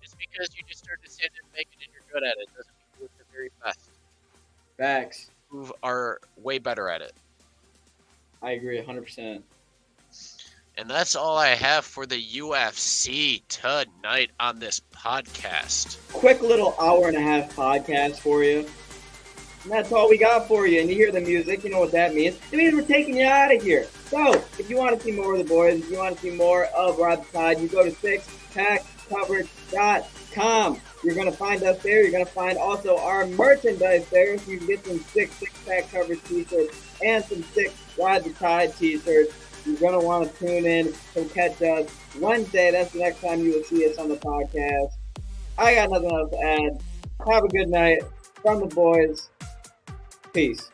just because you just started standing and banging and you're good at it doesn't mean you're the very best. Facts. Who are way better at it. I agree 100%. And that's all I have for the UFC tonight on this podcast. Quick little hour-and-a-half podcast for you. And that's all we got for you. And you hear the music, you know what that means. It means we're taking you out of here. So, if you want to see more of the boys, if you want to see more of Rod the Tide, you go to 6packcoverage.com. You're going to find us there. You're going to find also our merchandise there. So you can get some six-pack coverage t-shirts and some 6 Rod the Tide t-shirts. You're going to want to tune in to catch us Wednesday. That's the next time you will see us on the podcast. I got nothing else to add. Have a good night from the boys. Peace.